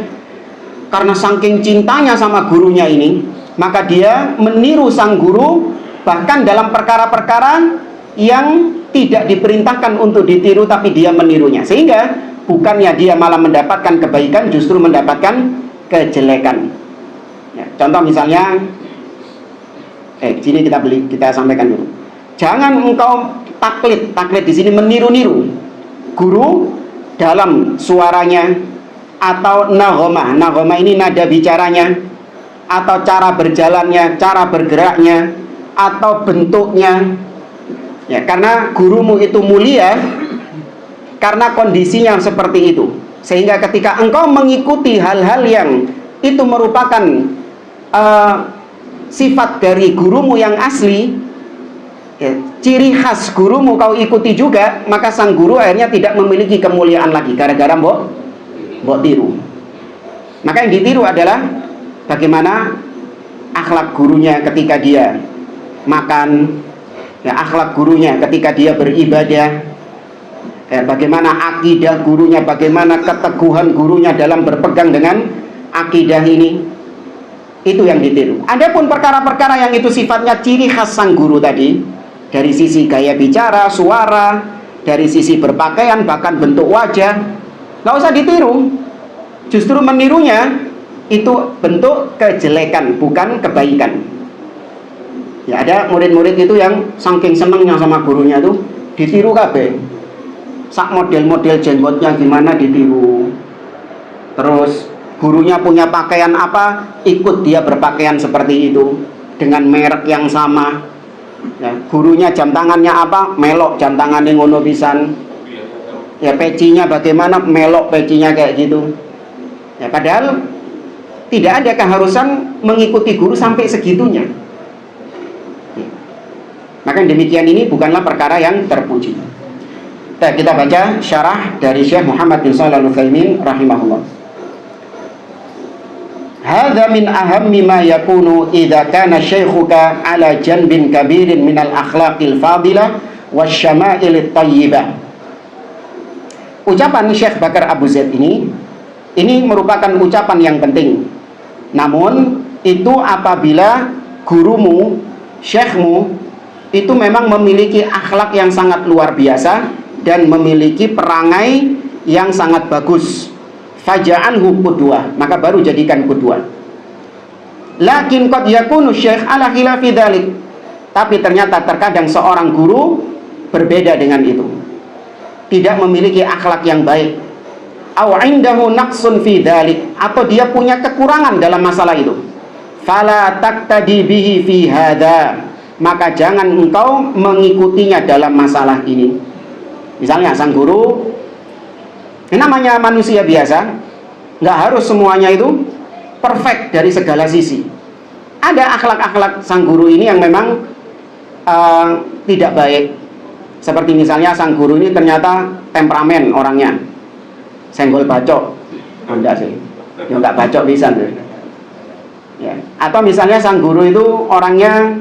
karena saking cintanya sama gurunya ini, maka dia meniru sang guru bahkan dalam perkara-perkara yang tidak diperintahkan untuk ditiru, tapi dia menirunya, sehingga bukannya dia malah mendapatkan kebaikan, justru mendapatkan kejelekan. Ya, contoh misalnya, sini kita sampaikan dulu. Jangan engkau taklid di sini meniru-niru guru dalam suaranya, atau naghomah ini nada bicaranya, atau cara berjalannya, cara bergeraknya, atau bentuknya. Ya, karena gurumu itu mulia karena kondisinya seperti itu, sehingga ketika engkau mengikuti hal-hal yang itu merupakan sifat dari gurumu yang asli, ya, ciri khas gurumu kau ikuti juga, maka sang guru akhirnya tidak memiliki kemuliaan lagi gara-gara mbok tiru. Maka yang ditiru adalah bagaimana akhlak gurunya ketika dia makan, ya, akhlak gurunya ketika dia beribadah, ya, bagaimana akidah gurunya, bagaimana keteguhan gurunya dalam berpegang dengan akidah ini. Itu yang ditiru. Adapun perkara-perkara yang itu sifatnya ciri khas sang guru tadi, dari sisi gaya bicara, suara, dari sisi berpakaian, bahkan bentuk wajah, nggak usah ditiru. Justru menirunya itu bentuk kejelekan, bukan kebaikan. Ya, ada murid-murid itu yang saking senengnya sama gurunya tuh ditiru kabeh. Sak model-model jenggotnya gimana ditiru. Terus gurunya punya pakaian apa, ikut dia berpakaian seperti itu dengan merek yang sama. Ya, gurunya jam tangannya apa, melok jam tangannya ngono pisan. Ya, pecinya bagaimana, melok pecinya kayak gitu. Ya, padahal tidak ada keharusan mengikuti guru sampai segitunya. Maka demikian ini bukanlah perkara yang terpuji. Kita baca syarah dari Syekh Muhammad bin Shalih Al-Utsaimin rahimahullah. Hadza min ahammi ma yakunu idza kana syaikhuka ala janbin kabirin min al-akhlaqil fadilah wasyama'il thayyibah. ucapan Syekh Bakar Abu Zaid ini merupakan ucapan yang penting. Namun itu apabila gurumu, syekhmu itu memang memiliki akhlak yang sangat luar biasa dan memiliki perangai yang sangat bagus, faja'alhu qudwah, maka baru jadikan qudwah. Lakin qad yakunu syekh ala khilafi dzalik, tapi ternyata terkadang seorang guru berbeda dengan itu, tidak memiliki akhlak yang baik, aw indahu naqsun fi dzalik, atau dia punya kekurangan dalam masalah itu. Fala taqtadi bihi fi hadza, maka jangan engkau mengikutinya dalam masalah ini. Misalnya sang guru, ini namanya manusia biasa, nggak harus semuanya itu perfect dari segala sisi. Ada akhlak-akhlak sang guru ini yang memang tidak baik. Seperti misalnya sang guru ini ternyata temperamen orangnya, senggol bacok, enggak sih, ya enggak bacok bisa tuh. Ya. Atau misalnya sang guru itu orangnya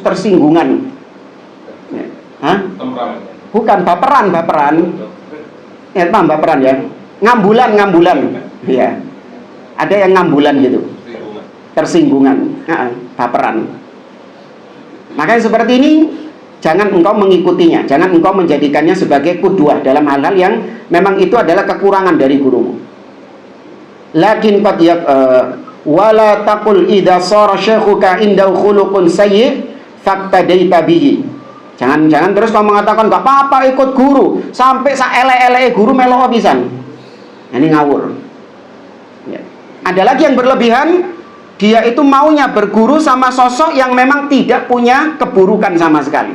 tersinggungan. Ya. Hah? Bukan baperan. Ya, baperan ya. Ngambulan. Ya. Ada yang ngambulan gitu. Tersinggungan. Baperan. Makanya seperti ini jangan engkau mengikutinya, jangan engkau menjadikannya sebagai qudwah dalam hal-hal yang memang itu adalah kekurangan dari gurumu. Lakin qad wala taqul idza sara syaikhuka indahu khuluqun sayyi faqtadaita bihi. Jangan terus kau mengatakan enggak apa-apa ikut guru sampai saelek-eleke guru melo pisan. Ini ngawur. Ya. Ada lagi yang berlebihan, dia itu maunya berguru sama sosok yang memang tidak punya keburukan sama sekali.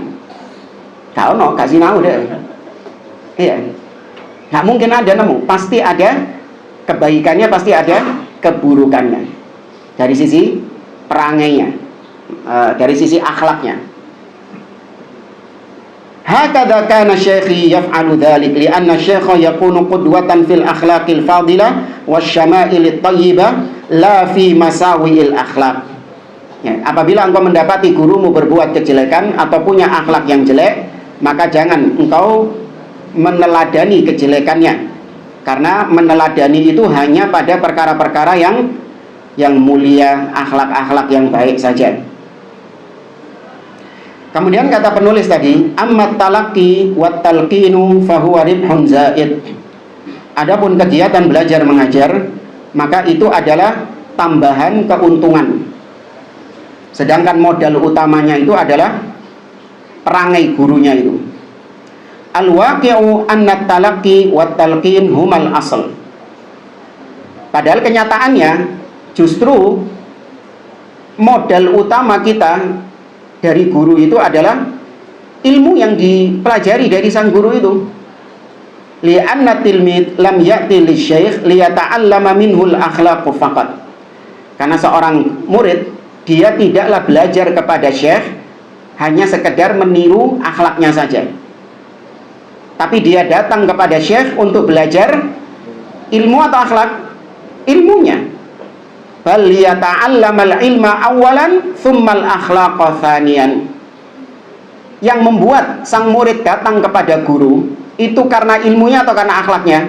Gak ono, gak sinau deh. Iya. Gak mungkin ada nemu, pasti ada kebaikannya, pasti ada keburukannya. Dari sisi perangainya, dari sisi akhlaknya. Hakadha kana syekhi yaf'alu dzalik li'anna syekha yakunu qudwatan fil akhlaqil fadilah wasyama'il thayyibah la fi masawi'il akhlaq. Ya, apabila engkau mendapati gurumu berbuat kejelekan atau punya akhlak yang jelek, maka jangan engkau meneladani kejelekannya, karena meneladani itu hanya pada perkara-perkara yang mulia, akhlak-akhlak yang baik saja. Kemudian kata penulis tadi, ammat talaqi wat talqinu fahuwa ribhun zaid. Adapun kegiatan belajar mengajar, maka itu adalah tambahan keuntungan. Sedangkan modal utamanya itu adalah perangai gurunya itu. Al-waqi'u anna talaqi wat talqin humal asl. Padahal kenyataannya justru modal utama kita dari guru itu adalah ilmu yang dipelajari dari sang guru itu. Li'anna tilmid lam ya'ti lisyaikh liyata'allama minhul akhlaqu faqat. Karena seorang murid, dia tidaklah belajar kepada syekh hanya sekedar meniru akhlaknya saja, tapi dia datang kepada syekh untuk belajar ilmu atau akhlak? Ilmunya. Bal liyata'allamal ilma awalan thummal akhlaqa thaniyan. Yang membuat sang murid datang kepada guru itu karena ilmunya atau karena akhlaknya?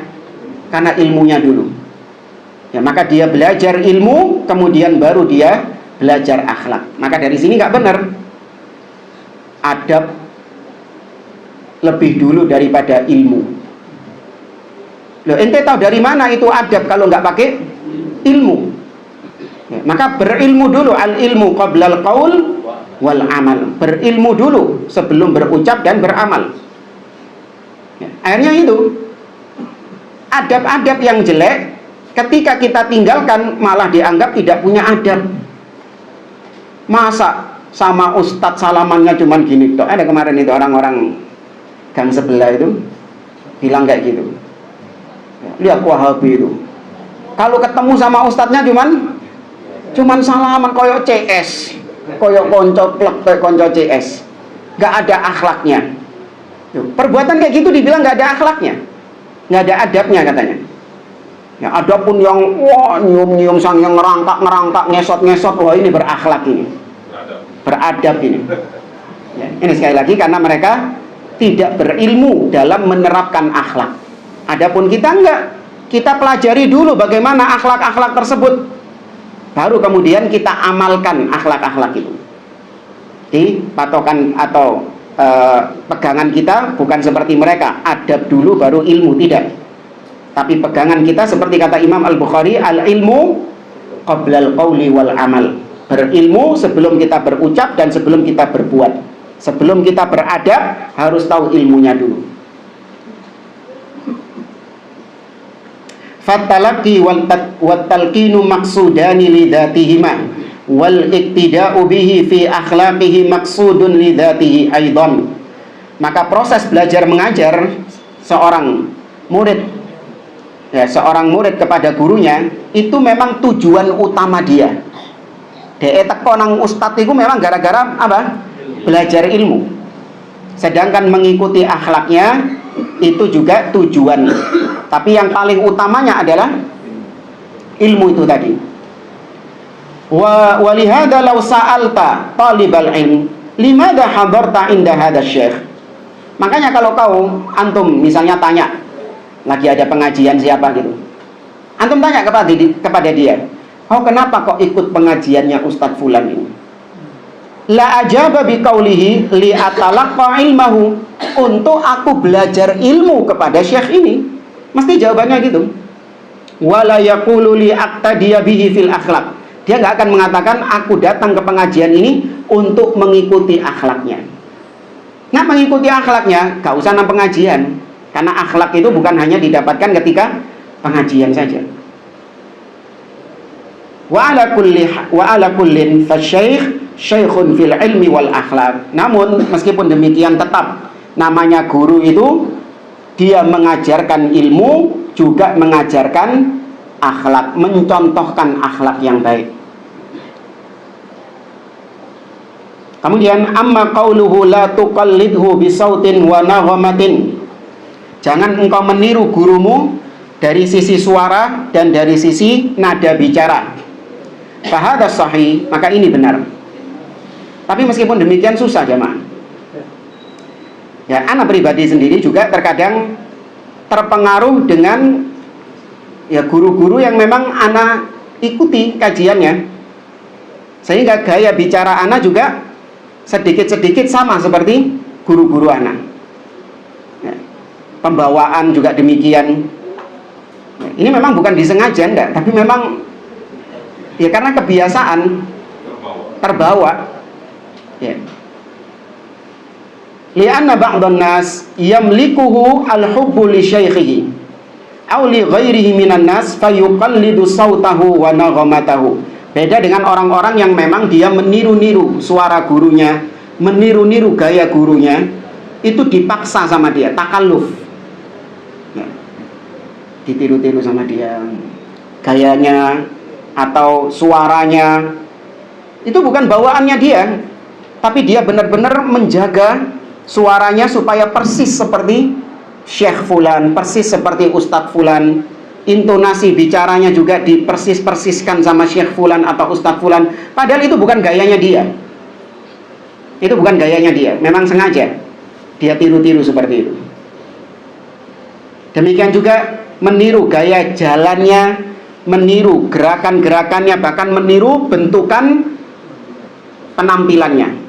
Karena ilmunya dulu. Ya, maka dia belajar ilmu, kemudian baru dia belajar akhlak. Maka dari sini nggak benar. Adab lebih dulu daripada ilmu. Loh, ente tahu dari mana itu adab kalau nggak pakai ilmu? Ya, maka berilmu dulu, al ilmu qablal qaul wal amal. Berilmu dulu sebelum berucap dan beramal. Ya, akhirnya itu adab-adab yang jelek ketika kita tinggalkan malah dianggap tidak punya adab. Masa sama ustadz salamannya cuman gini toh? Ada kemarin itu orang-orang gang sebelah itu bilang kayak gitu. Ya, lihat Wahabi itu kalau ketemu sama ustadznya cuman salaman koyok CS, koyok konco plek, koyok konco CS, nggak ada akhlaknya. Perbuatan kayak gitu dibilang nggak ada akhlaknya, nggak ada adabnya katanya. Ya, ada pun yang wah nyium sang yang ngerangkak ngesot, wah ini berakhlak ini, beradab ini. Ya, ini sekali lagi karena mereka tidak berilmu dalam menerapkan akhlak. Adapun kita enggak, kita pelajari dulu bagaimana akhlak-akhlak tersebut, baru kemudian kita amalkan akhlak-akhlak itu. Di patokan atau pegangan kita bukan seperti mereka, adab dulu baru ilmu, tidak. Tapi pegangan kita seperti kata Imam Al-Bukhari, al-ilmu qabla al-qawli wal amal. Berilmu sebelum kita berucap dan sebelum kita berbuat. Sebelum kita beradab harus tahu ilmunya dulu. Fattalaqi wat talqinu maqsudani lidzatihima wal iktida'u bihi fi akhlaqihi maqsudun lidzatihi aidan. Maka proses belajar mengajar seorang murid, ya, seorang murid kepada gurunya itu memang tujuan utama dia. Dhek teko nang ustadz itu memang gara-gara apa? Belajar ilmu. Sedangkan mengikuti akhlaknya itu juga tujuan. Tapi yang paling utamanya adalah ilmu itu tadi. Wa walihada law sa'alta talibal ilm limadha hadarta inda hadzal syekh. Makanya kalau kau antum misalnya tanya, lagi ada pengajian siapa gitu, antum tanya kepada dia, "Oh, kenapa kok ikut pengajiannya Ustadz Fulan ini?" La ajaba biqaulihi li atalaqqa ilmahu, untuk aku belajar ilmu kepada syekh ini. Mesti jawabannya gitu. Wala yaqulu li aqtadiya bihi fil akhlaq. Dia nggak akan mengatakan aku datang ke pengajian ini untuk mengikuti akhlaknya. Nah, mengikuti akhlaknya gak usah nang pengajian, karena akhlak itu bukan hanya didapatkan ketika pengajian saja. Wa ala kullin fasyaikh syekhun fil ilmi wal akhlak. Namun meskipun demikian tetap namanya guru itu dia mengajarkan ilmu juga mengajarkan akhlak, mencontohkan akhlak yang baik. Kemudian amma qauluhu la tuqallidhu bisautin wa naghamatin. Jangan engkau meniru gurumu dari sisi suara dan dari sisi nada bicara. Fahadha sahih, maka ini benar. Tapi meskipun demikian susah jemaah. Ya, anak pribadi sendiri juga terkadang terpengaruh dengan ya guru-guru yang memang anak ikuti kajiannya, sehingga gaya bicara anak juga sedikit-sedikit sama seperti guru-guru anak. Ya, pembawaan juga demikian. Ya, ini memang bukan disengaja enggak, tapi memang ya karena kebiasaan terbawa. Ya. Li'anna ba'dhan nas yamlikuhu al-hubbu li syaikhihi aw li ghairihi minan nas fayuqallidu sautahu wa naghamatahu. Beda dengan orang-orang yang memang dia meniru-niru suara gurunya, meniru-niru gaya gurunya, itu dipaksa sama dia, takalluf. Ya. Ditiru-tiru sama dia, gayanya atau suaranya itu bukan bawaannya dia, tapi dia benar-benar menjaga suaranya supaya persis seperti Syekh Fulan, persis seperti Ustadz Fulan. Intonasi bicaranya juga dipersis-persiskan sama Syekh Fulan atau Ustadz Fulan. Padahal itu bukan gayanya dia. Itu bukan gayanya dia, memang sengaja dia tiru-tiru seperti itu. Demikian juga meniru gaya jalannya, meniru gerakan-gerakannya, bahkan meniru bentukan penampilannya.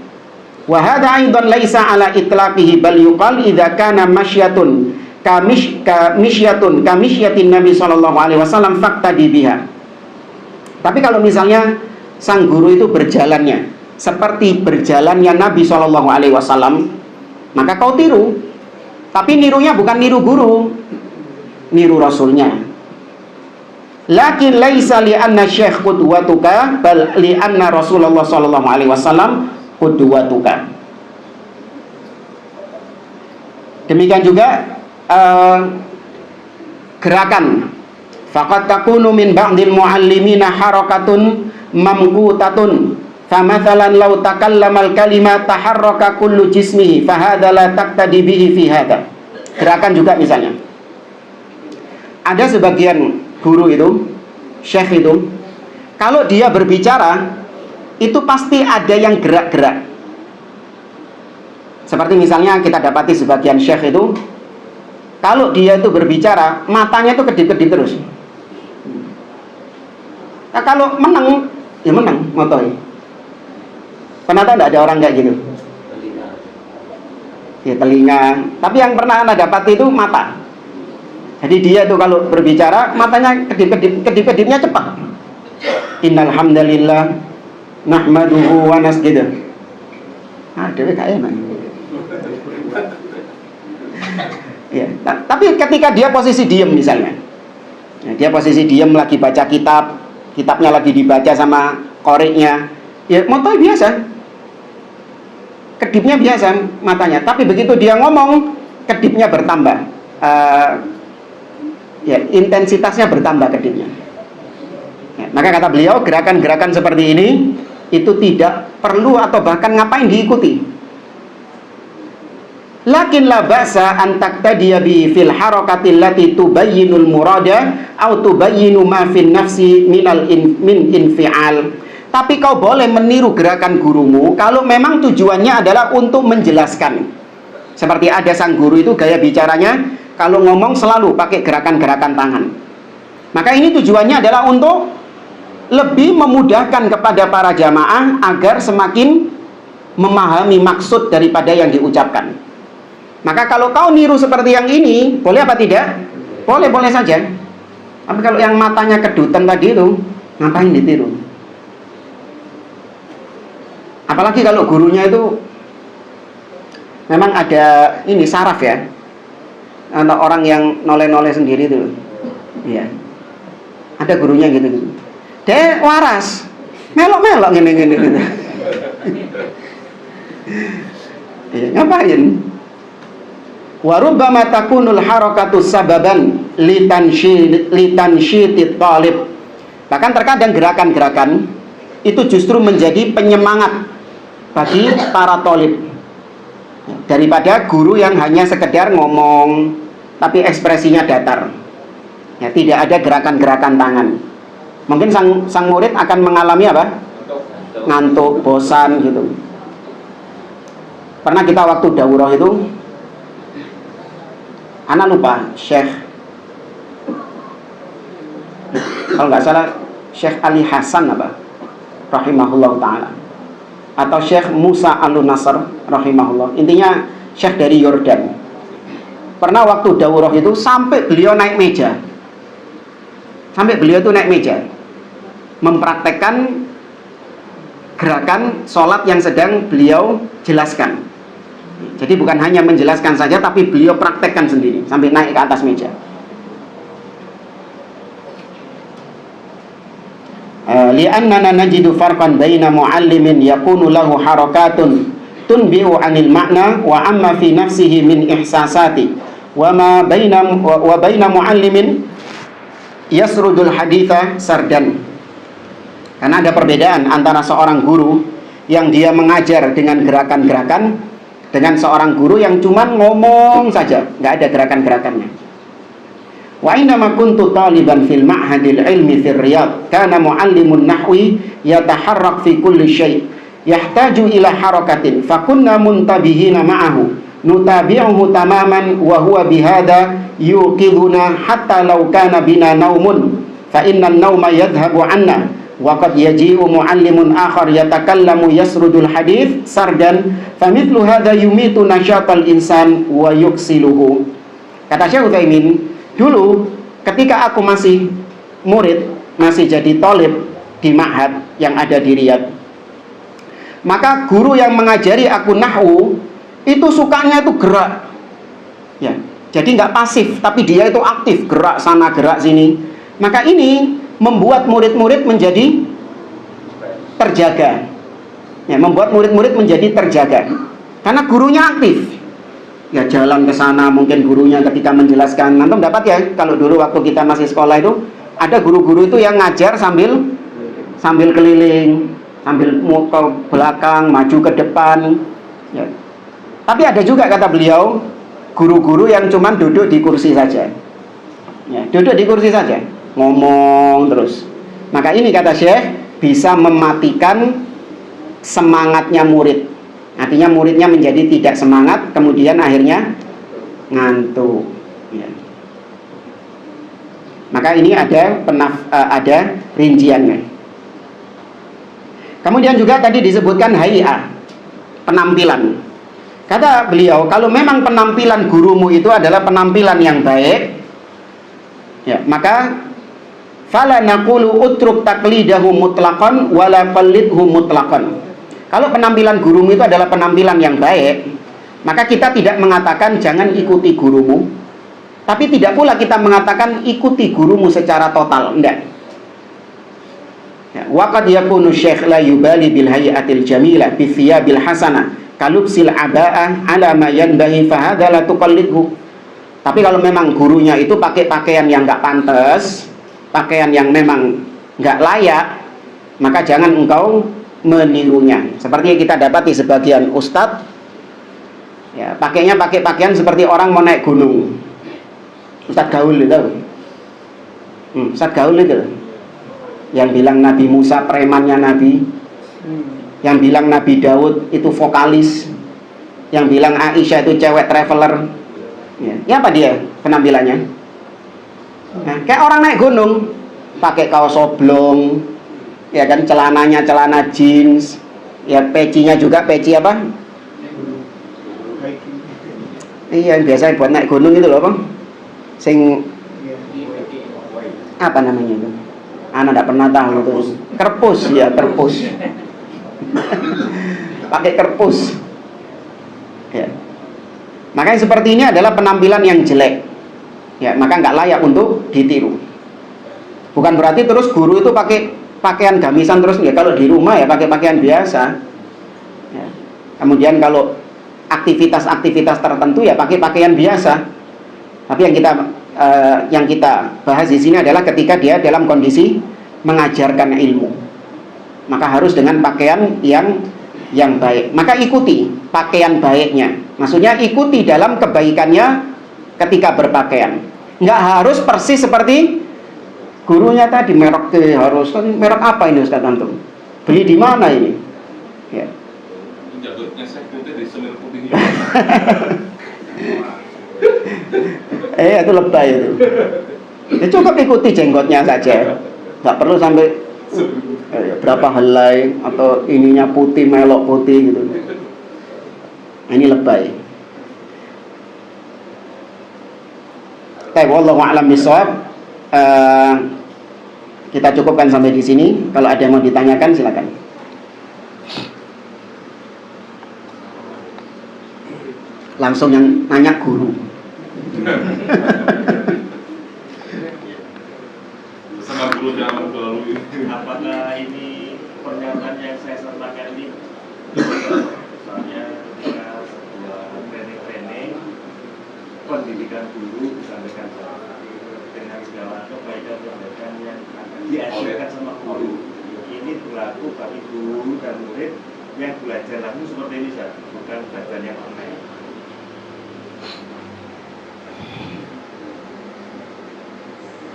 Wa hadha aidan laisa ala itlaqihi bal yuqal idza kana masyatun kamisyatin Nabi sallallahu alaihi wasallam faqtadi biha. Tapi kalau misalnya sang guru itu berjalannya seperti berjalannya Nabi sallallahu alaihi wasallam, maka kau tiru. Tapi nirunya bukan niru guru, niru rasulnya. Lakin laisa li anna syekh qudwatuka bal li anna Rasulullah sallallahu alaihi wasallam qudwatuka. Demikian juga gerakan faqad takunu min ba'dil muallimina harakatun mamqutatun famathalan law takallama al-kalima taharraka kullu jismihi fahadha la taqtadi bihi fi hadha. Gerakan juga misalnya ada sebagian guru itu, syekh itu, kalau dia berbicara itu pasti ada yang gerak-gerak. Seperti misalnya kita dapati sebagian syekh itu, kalau dia itu berbicara, matanya itu kedip-kedip terus. Nah, kalau menang, ya menang, motoy. Pernah tahu nggak ada orang kayak gitu? Ya, telinga. Tapi yang pernah Anda dapati itu mata. Jadi dia itu kalau berbicara, matanya kedip-kedipnya cepat. Innal hamdalillah nahmaduhu wa nasjudu. Dewe gak enak. Ya, tapi ketika dia posisi diam misalnya, dia posisi diam lagi baca kitabnya lagi dibaca sama koriknya, ya motoy biasa, kedipnya biasa matanya. Tapi begitu dia ngomong, kedipnya bertambah, ya intensitasnya bertambah kedipnya. Ya, maka kata beliau, gerakan-gerakan seperti ini itu tidak perlu atau bahkan ngapain diikuti. Lakin la ba'sa an taqtadiya bi fil harakati allati tubayyinul murada au tubayyinu ma fin nafsi min infial. Tapi kau boleh meniru gerakan gurumu kalau memang tujuannya adalah untuk menjelaskan. Seperti ada sang guru itu gaya bicaranya kalau ngomong selalu pakai gerakan-gerakan tangan. Maka ini tujuannya adalah untuk lebih memudahkan kepada para jamaah agar semakin memahami maksud daripada yang diucapkan. Maka kalau kau niru seperti yang ini, boleh apa tidak? Boleh saja. Tapi kalau yang matanya kedutan tadi itu, ngapain ditiru? Apalagi kalau gurunya itu memang ada ini saraf ya, atau orang yang noleh-noleh sendiri itu, iya. Ada gurunya gitu. Dia waras, melok-melok gini gitu. Ya, ngapain? Wa rubbama takunul harakatu sababan litansyidit talib. Bahkan terkadang gerakan-gerakan itu justru menjadi penyemangat bagi para talib, daripada guru yang hanya sekedar ngomong tapi ekspresinya datar. Ya, tidak ada gerakan-gerakan tangan. Mungkin sang murid akan mengalami apa? Ngantuk, bosan gitu. Pernah kita waktu daurah itu, anak lupa, Syekh, kalau nggak salah Syekh Ali Hasan apa, rahimahullah ta'ala, atau Syekh Musa Al-Nasr rahimahullah. Intinya Syekh dari Yordan. Pernah waktu daurah itu sampai beliau naik meja, mempraktekkan gerakan sholat yang sedang beliau jelaskan. Jadi bukan hanya menjelaskan saja, tapi beliau praktekkan sendiri sampai naik ke atas meja. Li'annana najidu farqan baina muallimin yakunu lahu harakatun tunbi'u 'anil ma'na wa amma fi nafsihi min ihsasati wa baina muallimin yasrudul haditha sardan. Karena ada perbedaan antara seorang guru yang dia mengajar dengan gerakan-gerakan dengan seorang guru yang cuman ngomong saja, nggak ada gerakan-gerakannya. Wa innama kuntu taliban fil ma'hadil ilmi fil Riyadh, kana muallimun nahwi yataharrak fi kulli syai' yahtaju ila harakatin, fa kunna muntabihina ma'ahu nutabi'uhu tamaman wa huwa bihadha yuqiduna hatta law kana bina naumun fa inna an-nauma yadhhabu 'anna wa qad yaji'u muallimun akhar yatakallamu yasrudul hadith sardan famithlu hadha yumitu nasyatal insan wa yuksiluhu. Kata Syekh Utsaimin, dulu ketika aku masih murid, masih jadi thalib di ma'had yang ada di Riyadh, maka guru yang mengajari aku nahwu itu sukanya itu gerak ya, jadi nggak pasif, tapi dia itu aktif, gerak sana gerak sini. Maka ini membuat murid-murid menjadi terjaga ya, membuat murid-murid menjadi terjaga karena gurunya aktif ya, jalan ke sana. Mungkin gurunya ketika menjelaskan, nanti dapat ya, kalau dulu waktu kita masih sekolah itu ada guru-guru itu yang ngajar sambil keliling, sambil ke belakang, maju ke depan ya. Tapi ada juga, kata beliau, guru-guru yang cuman duduk di kursi saja ya, duduk di kursi saja, ngomong terus. Maka ini, kata Syekh, bisa mematikan semangatnya murid Artinya muridnya menjadi tidak semangat, kemudian akhirnya ngantuk. Ya. Maka ini ada ada rinciannya. Kemudian juga tadi disebutkan hay'ah, penampilan. Kata beliau, kalau memang penampilan gurumu itu adalah penampilan yang baik, ya, maka fala naqulu utruk taqlidahu mutlaqan wala qallidhu mutlaqan. Kalau penampilan gurumu itu adalah penampilan yang baik, maka kita tidak mengatakan jangan ikuti gurumu, tapi tidak pula kita mengatakan ikuti gurumu secara total, enggak. Ya, wa qad yakunu syekh la yubali bil hayatil jamilah bi thiyabil hasanah kalubsil aba'ah ala ma yanbahi fa hadza la tuqallidhu. Tapi kalau memang gurunya itu pakai pakaian yang enggak pantas, pakaian yang memang enggak layak, maka jangan engkau menirunya. Seperti yang kita dapati sebagian ustadz, ya, pakainya pakai pakaian seperti orang mau naik gunung. Ustadz Gaul itu, Ustadz Gaul itu, yang bilang Nabi Musa premannya Nabi, yang bilang Nabi Daud itu vokalis, yang bilang Aisyah itu cewek traveler. Ya apa dia penampilannya? Nah, kayak orang naik gunung, pakai kaos oblong, ya kan, celananya celana jeans, ya pecinya juga peci apa? Iya, biasa buat naik gunung itu loh, Bang. Sing apa namanya itu? Anak tidak pernah tahu itu. Kerpus, ya kerpus. Pakai kerpus. Ya. Makanya seperti ini adalah penampilan yang jelek. Ya, maka nggak layak untuk ditiru. Bukan berarti terus guru itu pakai pakaian gamisan terus, ya kalau di rumah ya pakai pakaian biasa. Ya. Kemudian kalau aktivitas-aktivitas tertentu ya pakai pakaian biasa. Tapi yang kita bahas di sini adalah ketika dia dalam kondisi mengajarkan ilmu, maka harus dengan pakaian yang baik. Maka ikuti pakaian baiknya. Maksudnya ikuti dalam kebaikannya ketika berpakaian. Nggak harus persis seperti gurunya tadi, merek harus kan merek apa ini Ustaz antum? Beli di mana ini? Ya. Jadutnya saya putih di semir putih. Itu lebay itu. Ya cukup ikuti jenggotnya saja. Nggak perlu sampai berapa helai atau ininya putih, melok putih gitu. Ini lebay. Wallahu a'lam bishawab. Kita cukupkan sampai di sini. Kalau ada yang mau ditanyakan silakan. Langsung yang nanya guru. Sama guru jangan terlalu. Apakah ini pernyataan yang saya sampaikan ini misalnya sebuah training pendidikan guru disampaikan dengan segala kebaikan yang diajarkan sama guru, ini berlaku bagi guru dan murid yang belajar langsung seperti ini saja, bukan belajar yang online.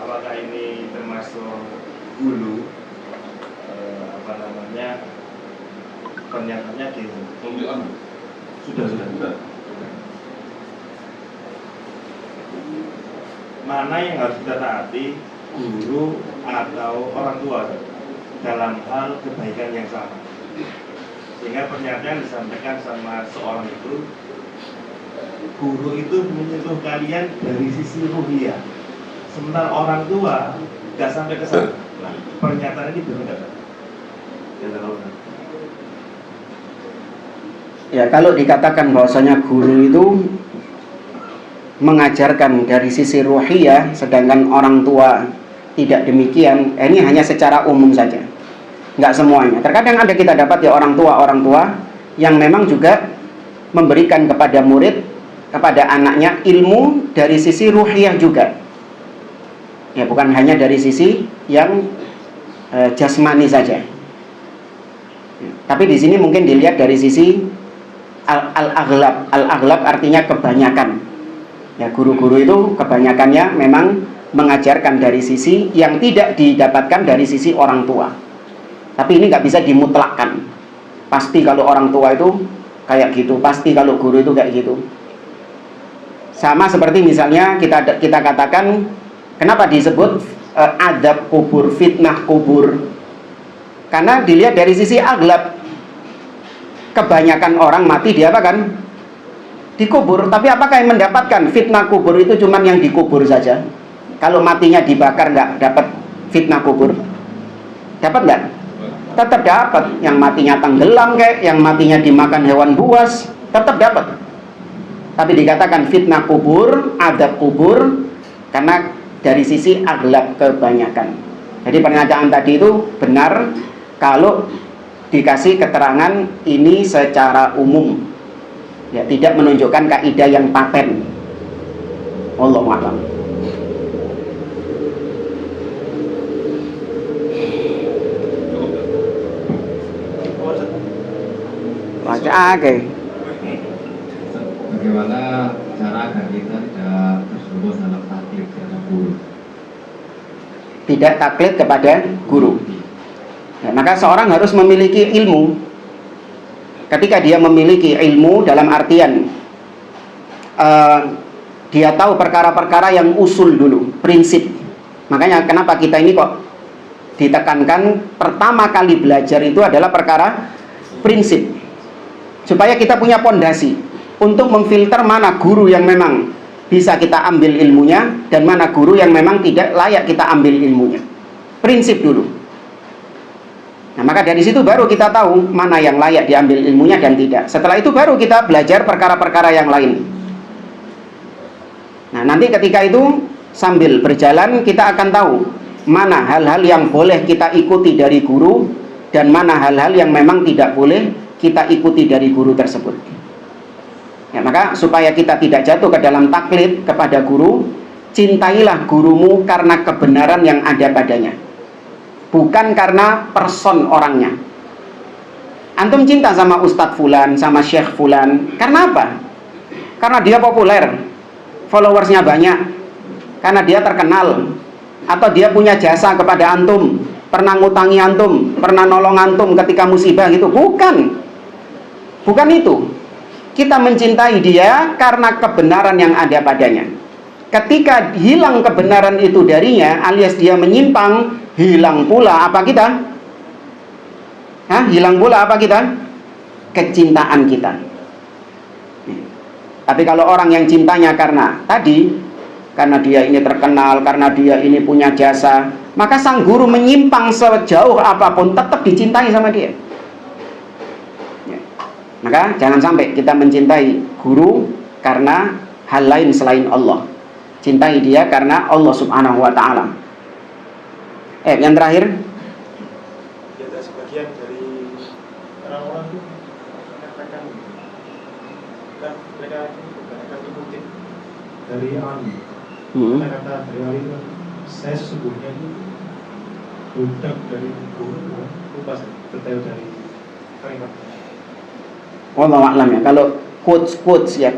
Apakah ini termasuk guru pernyataannya gitu? Sudah. Mana yang harus kita taati, guru atau orang tua dalam hal kebaikan yang sama? Sehingga pernyataan disampaikan sama seorang itu, guru itu menyentuh kalian dari sisi ruhiyah, sementara orang tua nggak sampai ke sana. Nah, pernyataan ini benar nggak? Ya, kalau dikatakan bahwasanya guru itu mengajarkan dari sisi ruhiyah, sedangkan orang tua tidak demikian, ini hanya secara umum saja, nggak semuanya. Terkadang ada kita dapat ya orang tua yang memang juga memberikan kepada murid, kepada anaknya ilmu dari sisi ruhiyah juga. Ya, bukan hanya dari sisi yang jasmani saja. Tapi di sini mungkin dilihat dari sisi al-aghlab. Al-aghlab artinya kebanyakan. Ya, guru-guru itu kebanyakannya memang mengajarkan dari sisi yang tidak didapatkan dari sisi orang tua. Tapi ini nggak bisa dimutlakkan. Pasti kalau orang tua itu kayak gitu. Pasti kalau guru itu kayak gitu. Sama seperti misalnya kita katakan, kenapa disebut adab kubur, fitnah kubur? Karena dilihat dari sisi aglab, kebanyakan orang mati di apa kan? Dikubur. Tapi apakah yang mendapatkan fitnah kubur itu cuman yang dikubur saja? Kalau matinya dibakar nggak dapat fitnah kubur? Dapat nggak? Tetap dapat. Yang matinya tenggelam kayak, yang matinya dimakan hewan buas, tetap dapat. Tapi dikatakan fitnah kubur, adab kubur, karena dari sisi aglab, kebanyakan. Jadi pernyataan tadi itu benar kalau dikasih keterangan ini secara umum, ya, tidak menunjukkan kaidah yang paten. Wallahu a'lam. Baca oke. Bagaimana cara agar kita tidak terjerumus dalam taklid terhadap guru? Tidak taklid kepada guru. Ya, maka seorang harus memiliki ilmu. Ketika dia memiliki ilmu dalam artian dia tahu perkara-perkara yang usul dulu, prinsip. Makanya kenapa kita ini kok ditekankan pertama kali belajar itu adalah perkara prinsip, supaya kita punya pondasi untuk memfilter mana guru yang memang bisa kita ambil ilmunya dan mana guru yang memang tidak layak kita ambil ilmunya. Prinsip dulu. Nah, maka dari situ baru kita tahu mana yang layak diambil ilmunya dan tidak. Setelah itu baru kita belajar perkara-perkara yang lain. Nah, nanti ketika itu sambil berjalan kita akan tahu mana hal-hal yang boleh kita ikuti dari guru dan mana hal-hal yang memang tidak boleh kita ikuti dari guru tersebut. Ya, maka supaya kita tidak jatuh ke dalam taklid kepada guru, cintailah gurumu karena kebenaran yang ada padanya, bukan karena person orangnya. Antum cinta sama Ustadz Fulan, sama Syekh Fulan, karena apa? Karena dia populer, followersnya banyak, karena dia terkenal, atau dia punya jasa kepada antum, pernah ngutangi antum, pernah nolong antum ketika musibah gitu. Bukan itu. Kita mencintai dia karena kebenaran yang ada padanya. Ketika hilang kebenaran itu darinya, alias dia menyimpang, hilang pula apa kita? Hilang pula apa kita? Kecintaan kita. Tapi kalau orang yang cintanya karena dia ini terkenal, karena dia ini punya jasa, maka sang guru menyimpang sejauh apapun tetap dicintai sama dia. Maka jangan sampai kita mencintai guru karena hal lain selain Allah. Cintai dia karena Allah subhanahu wa ta'ala. Yang terakhir, ada sebagian dari orang-orang itu mengatakan dan mereka akan mengutip dari Ali. Kata dari Ali itu, saya sesungguhnya itu budak dari guru, lupa detail dari kalimat. wallahu a'lam ya. Kalau quotes ya,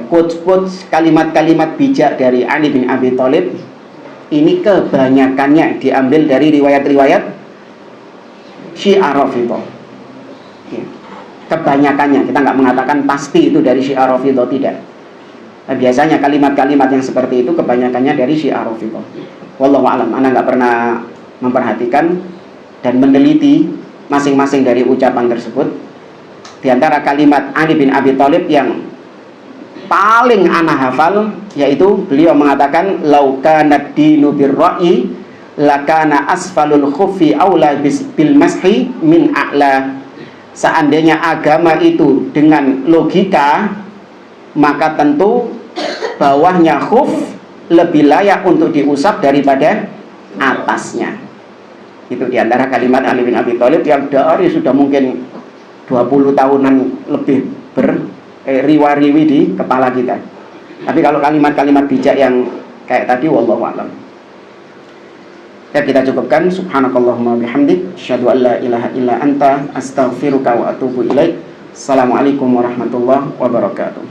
quotes kalimat-kalimat bijak dari Ali bin Abi Thalib ini kebanyakannya diambil dari riwayat-riwayat Syiah Rafidhah. Kebanyakannya, kita nggak mengatakan pasti itu dari Syiah Rafidhah, tidak. Nah, biasanya kalimat-kalimat yang seperti itu kebanyakannya dari Syiah Rafidhah. Wallahu a'lam. Ana nggak pernah memperhatikan dan meneliti masing-masing dari ucapan tersebut. Di antara kalimat Ali bin Abi Thalib yang paling ana hafal, yaitu beliau mengatakan lau kana dinu birra'i lakana asfalul khuffi aula bil mashi min a'la. Seandainya agama itu dengan logika, maka tentu bawahnya khuf lebih layak untuk diusap daripada atasnya. Itu di antara kalimat Ali bin Abi Thalib yang dari sudah mungkin 20 tahunan lebih riwa-riwi di kepala kita. Tapi kalau kalimat-kalimat bijak yang kayak tadi, wallahu a'lam. Ya, kita cukupkan. Subhanakallahumma bihamdik, asyhadu an la ilaha illa anta, astaghfiruka wa atubu ilaik. Assalamualaikum warahmatullahi wabarakatuh.